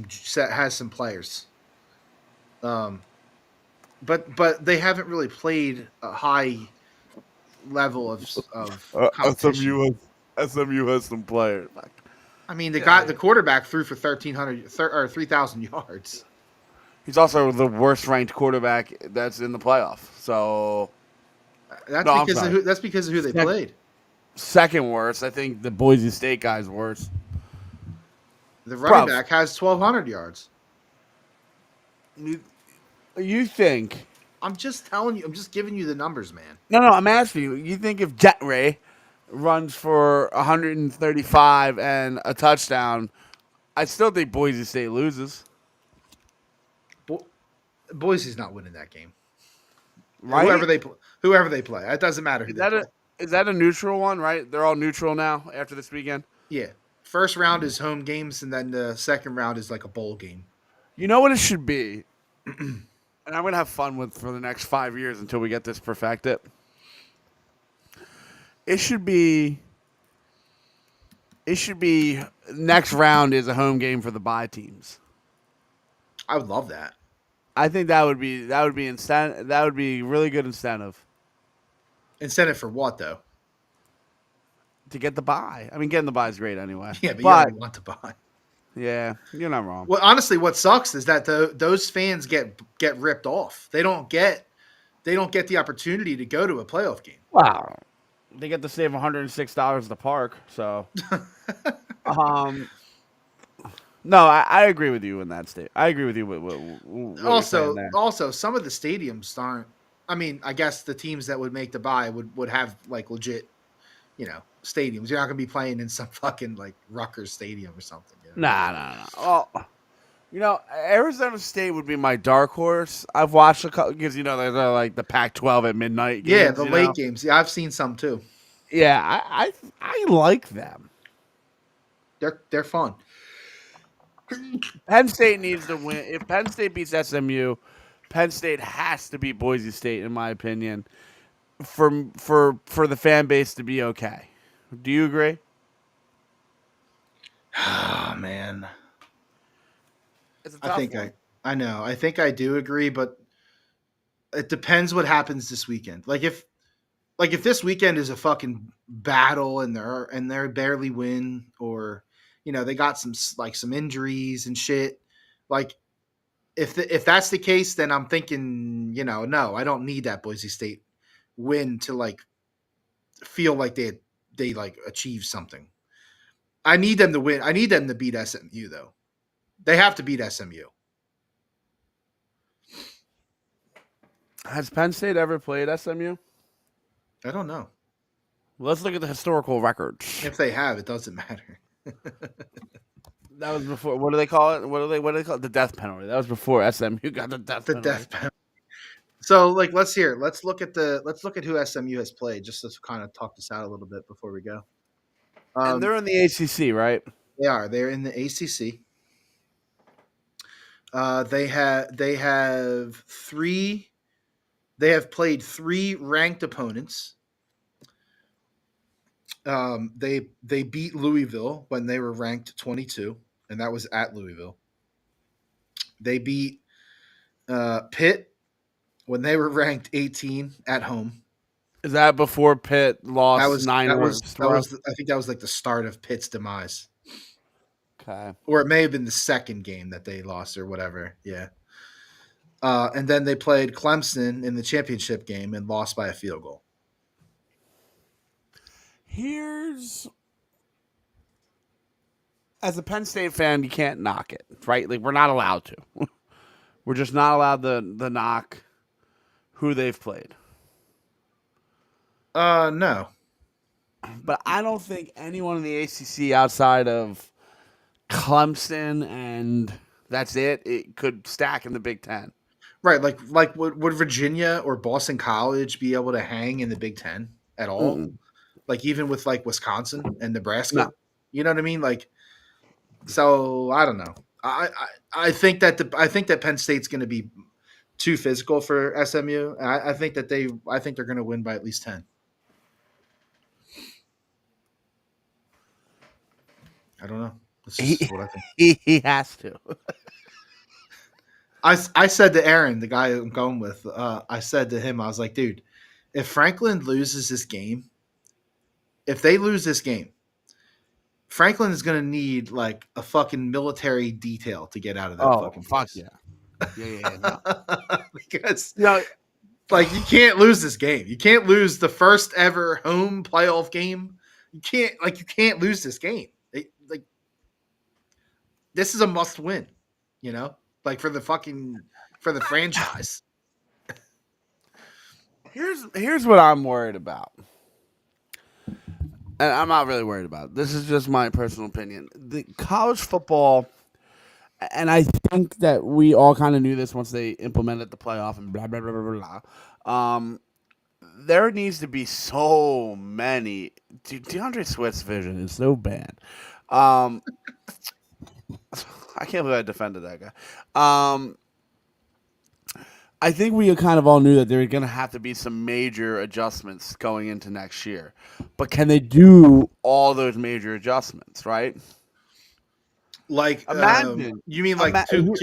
some players, but they haven't really played a high level of competition. SMU has some players. I mean, the quarterback threw for 3,000 yards. He's also the worst ranked quarterback that's in the playoff. So That's No, I'm because sorry. that's because of who they Second- played. second worst, I think the Boise State guy's worse. The running Bro. back has 1,200 yards. You think? I'm just telling you. I'm just giving you the numbers, man. No, I'm asking you. You think if Jet Ray runs for 135 and a touchdown, I still think Boise State loses, Boise's not winning that game. right? Whoever they play, it doesn't matter who Is they play. that a neutral one, right? They're all neutral now after this weekend. Yeah, first round is home games, and then the second round is like a bowl game. You know what it should be, and I'm gonna have fun with for the next 5 years until we get this perfected. It should be next round is a home game for the bye teams. I would love that. I think that would be that would be really good incentive Incentive for what though? to get the bye. I mean, getting the bye is great anyway. Yeah, but you don't want to buy. Yeah, you're not wrong. Well, honestly, what sucks is that those fans get ripped off. They don't get the opportunity to go to a playoff game. Wow. They get to save $106 at the park, so No, I agree with you in that state. I agree with you with what you're saying there. Also, some of the stadiums aren't. I mean, I guess the teams that would make the buy would have like legit, stadiums. You're not gonna be playing in some fucking like Rutgers Stadium or something. Nah. Well, Arizona State would be my dark horse. I've watched a couple because they're like the Pac-12 at midnight games. Yeah, the late games. Yeah, I've seen some too. Yeah, I like them. They're fun. Penn State needs to win. If Penn State beats SMU, Penn State has to beat Boise State, in my opinion, for the fan base to be okay. Do you agree? Oh man, It's a tough one. I know. I think I do agree, but it depends what happens this weekend. Like if this weekend is a fucking battle and they're barely win, or they got some injuries and shit. Like if that's the case, then I'm thinking no, I don't need that Boise State win to like feel like they like achieve something. I need them to win. I need them to beat SMU though. They have to beat SMU. Has Penn State ever played SMU? I don't know. Let's look at the historical records. If they have, it doesn't matter. That was before. What do they call it? What do they call it? The death penalty. That was before SMU got the death penalty. So let's look at who SMU has played, just to kind of talk this out a little bit before we go. And they're in the ACC, right? They are. They're in the ACC. They have played 3 ranked opponents. They beat Louisville when they were ranked 22, and that was at Louisville. They beat Pitt when they were ranked 18 at home. Is that before Pitt lost I think that was like the start of Pitt's demise. Okay. Or it may have been the second game that they lost or whatever. Yeah. And then they played Clemson in the championship game and lost by a field goal. As a Penn State fan, you can't knock it, right? Like, we're not allowed to. We're just not allowed to knock who they've played. No. But I don't think anyone in the ACC outside of Clemson and that's it could stack in the Big Ten. Right. Like would Virginia or Boston College be able to hang in the Big Ten at all? Mm-mm. Like even with like Wisconsin and Nebraska? No. You know what I mean? Like, so I don't know. I think that Penn State's going to be too physical for SMU. I think they're going to win by at least 10. I don't know. That's just what I think. He has to. I said to Aaron, the guy I'm going with, I said to him, I was like, dude, if Franklin loses this game, if they lose this game, Franklin is going to need like a fucking military detail to get out of that fucking place. Yeah. No. Because like you can't lose this game. You can't lose the first ever home playoff game. You can't lose this game. This is a must win, like for the franchise. Here's what I'm worried about. And I'm not really worried about it. This is just my personal opinion. The college football, and I think that we all kind of knew this once they implemented the playoff and blah, blah, blah, blah, blah. There needs to be so many. Dude, DeAndre Swift's vision is so bad. I can't believe I defended that guy. I think we kind of all knew that there were going to have to be some major adjustments going into next year. But can they do all those major adjustments, right? Like, imagine. You mean like to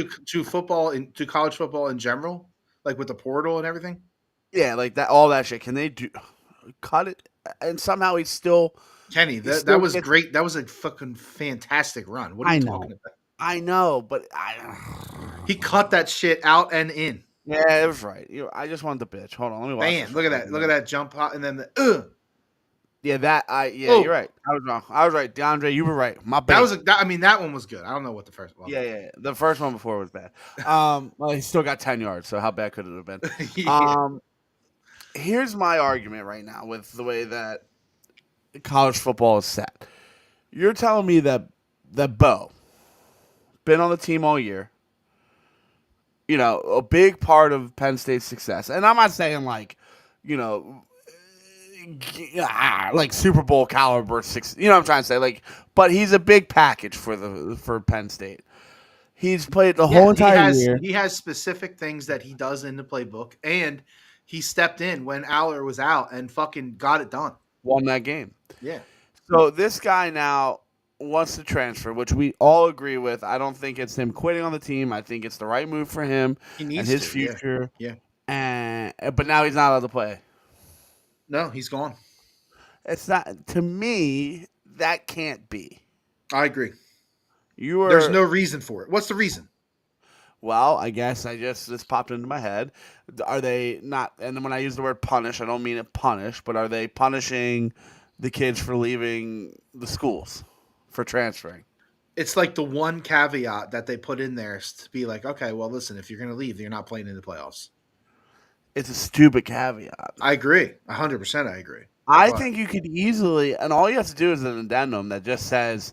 football, to college football in general? Like with the portal and everything? Yeah, like that. All that shit. Can they cut it? And somehow he's still... Kenny, that was great. That was a fucking fantastic run. What are you talking about? I know, but he cut that shit out and in. Yeah, it was right. I just wanted the bitch. Hold on, let me watch. Man, look at that! Look at that jump hot, and then Oh, you're right. I was wrong. I was right. DeAndre, you were right. My bad. that was that one was good. I don't know what the first one. Yeah. The first one before was bad. Well, he still got 10 yards, so how bad could it have been? Yeah. Here's my argument right now with the way that college football is set. You're telling me that Bo been on the team all year, a big part of Penn State's success. And I'm not saying you know, like Super Bowl caliber six. You know what I'm trying to say? But he's a big package for Penn State. He's played the whole entire year. He has specific things that he does in the playbook, and he stepped in when Aller was out and fucking got it done. Won that game. Yeah. So this guy now wants to transfer, which we all agree with. I don't think it's him quitting on the team. I think it's the right move for him and his future. Yeah. But now he's not allowed to play. No, he's gone. It's not, to me, that can't be. I agree. There's There's no reason for it. What's the reason? Well, I guess this popped into my head. Are they not? And then when I use the word punish, I don't mean it punish, but are they punishing the kids for leaving the schools, for transferring? It's like the one caveat that they put in there is to be like, okay, well, listen, if you're going to leave, you're not playing in the playoffs. It's a stupid caveat. I agree. 100% I agree. I think you could easily, and all you have to do is an addendum that just says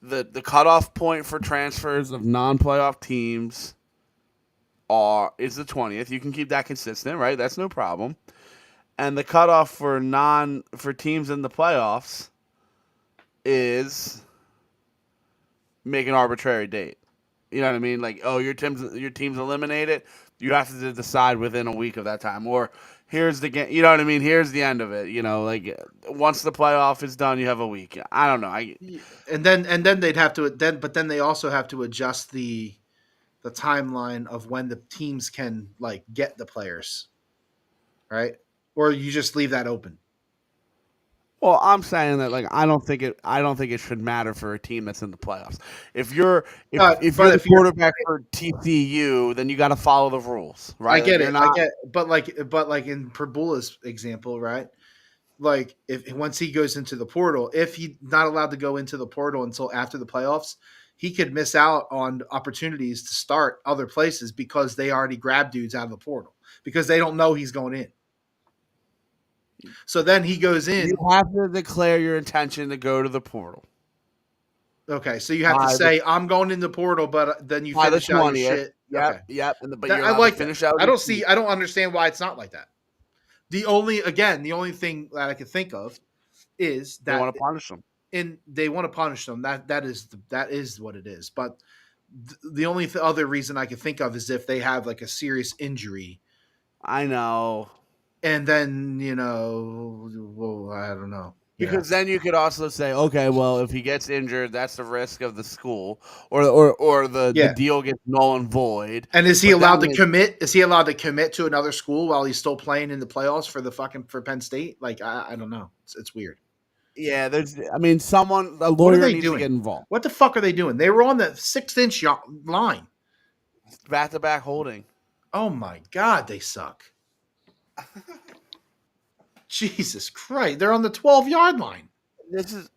the cutoff point for transfers of non-playoff teams is the 20th. You can keep that consistent, right? That's no problem. And the cutoff for teams in the playoffs is make an arbitrary date. You know what I mean? Like, oh, your team's eliminated. You have to decide within a week of that time. Or here's the game. You know what I mean? Here's the end of it. Once the playoff is done, you have a week. I don't know. And then they'd have to but then they also have to adjust the timeline of when the teams can get the players, right? Or you just leave that open. Well, I'm saying that I don't think it should matter for a team that's in the playoffs. If you're the quarterback for TCU, then you got to follow the rules, right? I get it. I get, but like in Perbula's example, right? Like if once he goes into the portal, if he's not allowed to go into the portal until after the playoffs, he could miss out on opportunities to start other places because they already grabbed dudes out of the portal because they don't know he's going in. So then he goes in. You have to declare your intention to go to the portal. Okay, so you have to say, I'm going in the portal, but then you finish out your shit. Yep, okay. Yep. But I like finish out. I don't understand why it's not like that. The only thing that I can think of is that they want to punish them. They want to punish them. That is what it is. But the only other reason I can think of is if they have a serious injury. I know. And then, well, I don't know. Because then you could also say, okay, well, if he gets injured, that's the risk of the school, or the deal gets null and void. And is he allowed to commit? Is he allowed to commit to another school while he's still playing in the playoffs for Penn State? I don't know. It's weird. Yeah, a lawyer needs to get involved. What the fuck are they doing? They were on the 6-inch line. Back-to-back holding. Oh my God, they suck. Jesus Christ, they're on the 12-yard line. This is,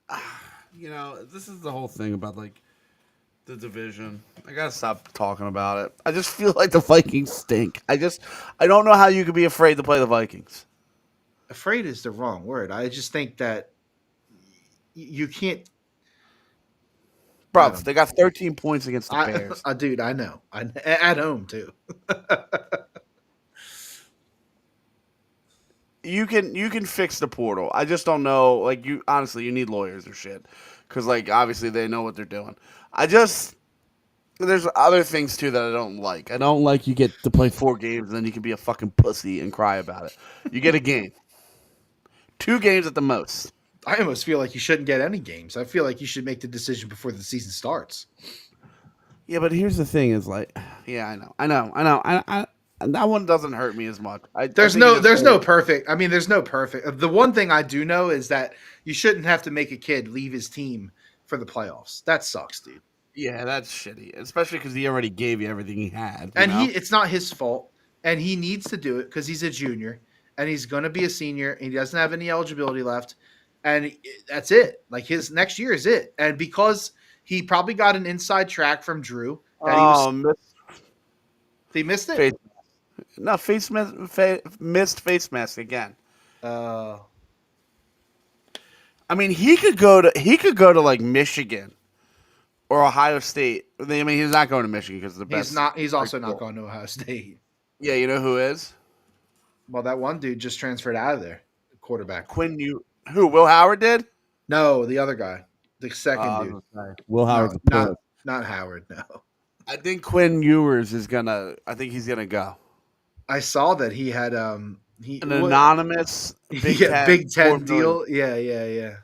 this is the whole thing about the division. I gotta stop talking about it. I just feel like the Vikings stink. I don't know how you could be afraid to play the Vikings. Afraid is the wrong word. I just think that you can't. Bro, they got 13 points against the Bears. Dude, I know. At home too. You can fix the portal. I just don't know. Honestly, you need lawyers or shit, because obviously they know what they're doing. There's other things too that I don't like. I don't like you get to play 4 games and then you can be a fucking pussy and cry about it. You get a game, 2 games at the most. I almost feel like you shouldn't get any games. I feel like you should make the decision before the season starts. Yeah, but here's the thing: I know. That one doesn't hurt me as much. There's no perfect. The one thing I do know is that you shouldn't have to make a kid leave his team for the playoffs. That sucks, dude. Yeah, that's shitty, especially because he already gave you everything he had. And it's not his fault, and he needs to do it because he's a junior, and he's going to be a senior, and he doesn't have any eligibility left, and that's it. Like his next year is it, and because he probably got an inside track from Drew that he missed it. Face, no, missed face mask again. Uh, I mean, he could go to like Michigan or Ohio State. I mean, he's not going to Michigan because the best. he's not. He's also like, not going to Ohio State. Yeah, you know who is? Well, that one dude just transferred out of there. The quarterback. Who? Will Howard did? No, the other guy, the second dude. Will Howard. Not Howard. No. I think Quinn Ewers is gonna. I think he's gonna go. I saw that he had An anonymous Big Ten deal. Yeah.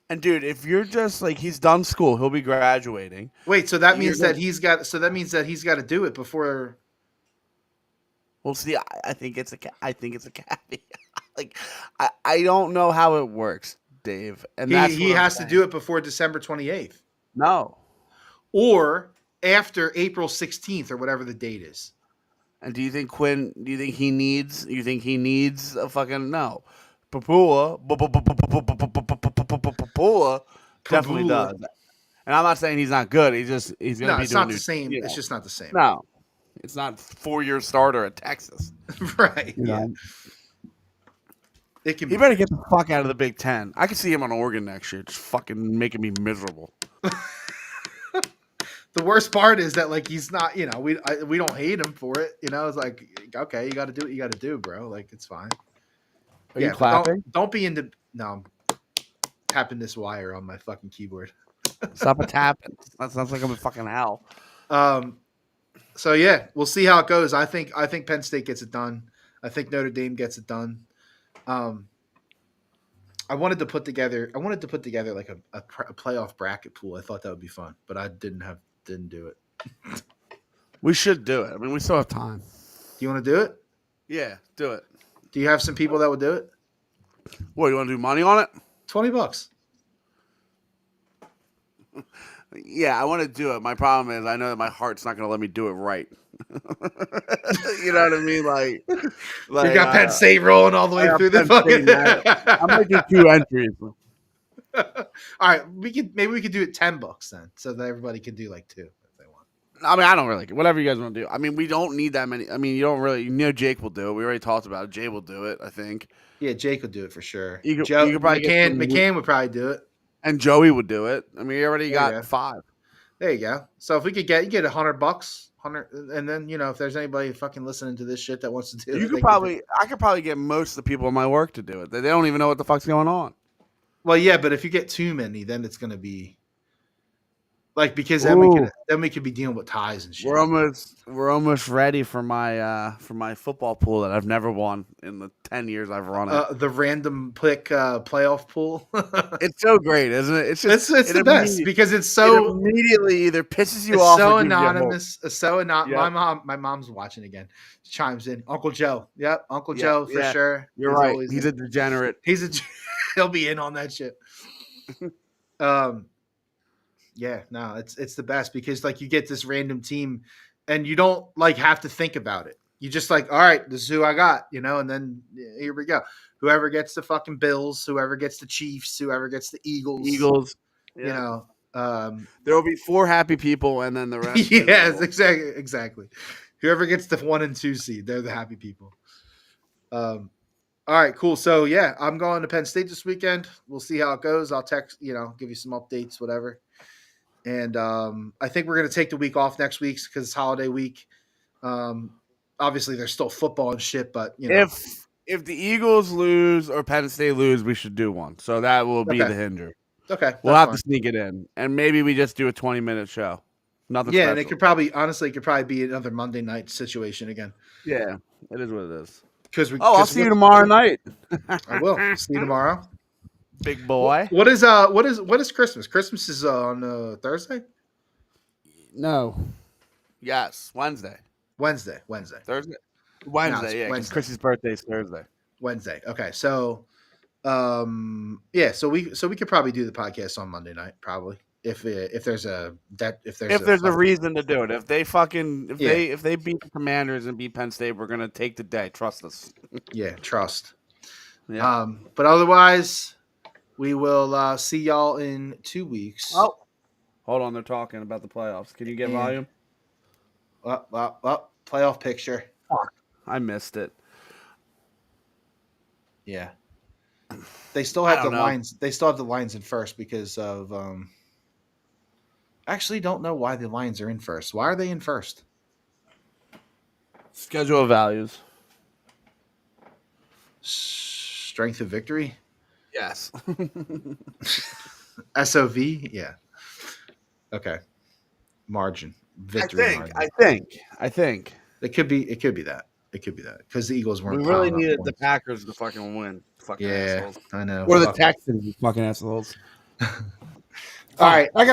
And dude, if you're just like he's done school, he'll be graduating. Wait, so that means that he's got. So that means that he's got to do it before. Well, see, I think it's a caveat. Like, I don't know how it works, Dave. And he has to do it before December 28th. No. Or after April 16th or whatever the date is. And do you think he needs a fucking no? Papua definitely does. And I'm not saying he's not good. He's going to be doing it's not the same. It's just not the same. No. It's not 4-year starter at Texas. Right. Yeah. It can he better get the fuck out of the Big Ten. I can see him on Oregon next year, just fucking making me miserable. The worst part is that like he's not, we don't hate him for it. It's like, okay, you got to do what you got to do, bro. Like it's fine. Are you clapping? Don't be into. No, I'm tapping this wire on my fucking keyboard. Stop tapping. That sounds like I'm in fucking hell. So yeah, we'll see how it goes. I think Penn State gets it done. I think Notre Dame gets it done. I wanted to put together like a playoff bracket pool. I thought that would be fun, but I didn't do it. We should do it. I mean, we still have time. Do you want to do it? Yeah, do it. Do you have some people that would do it? What, you want to do money on it? $20. Yeah, I want to do it. My problem is I know that my heart's not going to let me do it right. You know what I mean? Like you got Penn State rolling all the way through the fucking. I might do 2 entries. All right, maybe we could do it $10 then, so that everybody can do like 2 if they want. I mean, I don't really care. Whatever you guys want to do. I mean, we don't need that many. I mean, you don't really. Jake will do it. We already talked about it. Jay will do it. I think. Yeah, Jake will do it for sure. You could probably McCann would probably do it, and Joey would do it. I mean, you already got 5. There you go. So if we could get $100, 100, and then if there's anybody fucking listening to this shit that wants to do it, I could probably get most of the people in my work to do it. They don't even know what the fuck's going on. Well, yeah, but if you get too many, then it's going to be like because then we could be dealing with ties and shit. We're almost ready for my football pool that I've never won in the 10 years I've run it. The random pick playoff pool. It's so great, isn't it? It's the best because it immediately either pisses you off. So anonymous. So anonymous. Yep. My mom's watching again. She chimes in. Uncle Joe. Yep, Uncle Joe for sure. You're right. He's a degenerate. He'll be in on that shit. Yeah, no, it's the best because like you get this random team and you don't like have to think about it. You just like, all right, this is who I got, and then here we go. Whoever gets the fucking Bills, whoever gets the Chiefs, whoever gets the Eagles. Yeah. There will be 4 happy people and then the rest. Yes, exactly. Whoever gets the 1 and 2 seed, they're the happy people. All right, cool. So yeah, I'm going to Penn State this weekend. We'll see how it goes. I'll text, give you some updates, whatever. And I think we're going to take the week off next week because it's holiday week. Obviously, there's still football and shit, but if the Eagles lose or Penn State lose, we should do one. So that will be the hinder. Okay, we'll have to sneak it in, and maybe we just do a 20-minute show. Nothing. Yeah, special. And it could probably be another Monday night situation again. Yeah, it is what it is. I'll see you tomorrow night. I will see you tomorrow. Big boy. What is Christmas? Christmas is on Thursday? No. Yes, Wednesday. Thursday. Wednesday, no, Wednesday. Chris's birthday is Thursday. Wednesday. Okay. So so we could probably do the podcast on Monday night, probably. If there's a reason to do it. If they beat the Commanders and beat Penn State, we're gonna take the day. Trust us. Yeah, trust. Yeah. But otherwise, We will see y'all in 2 weeks. Oh, hold on. They're talking about the playoffs. Can you get Yeah. volume? Playoff picture. I missed it. Yeah. They still I have the don't know. lines. They still have the lines in first because of. Actually, don't know why the Lions are in first. Why are they in first? Schedule of values. Strength of victory. Yes. SOV. Yeah. Okay. Margin. Victory margin. I think. It could be. It could be that. It could be that because the Eagles We weren't. really piling up needed the points. Packers to fucking win. Fucking Yeah, assholes. I know. Or the Fuck. Texans, you fucking assholes. All All right. right.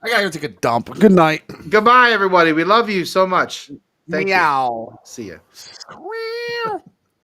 I gotta go take a dump. Good night. Goodbye, everybody. We love you so much. Thank you. Meow. See ya. Squeal.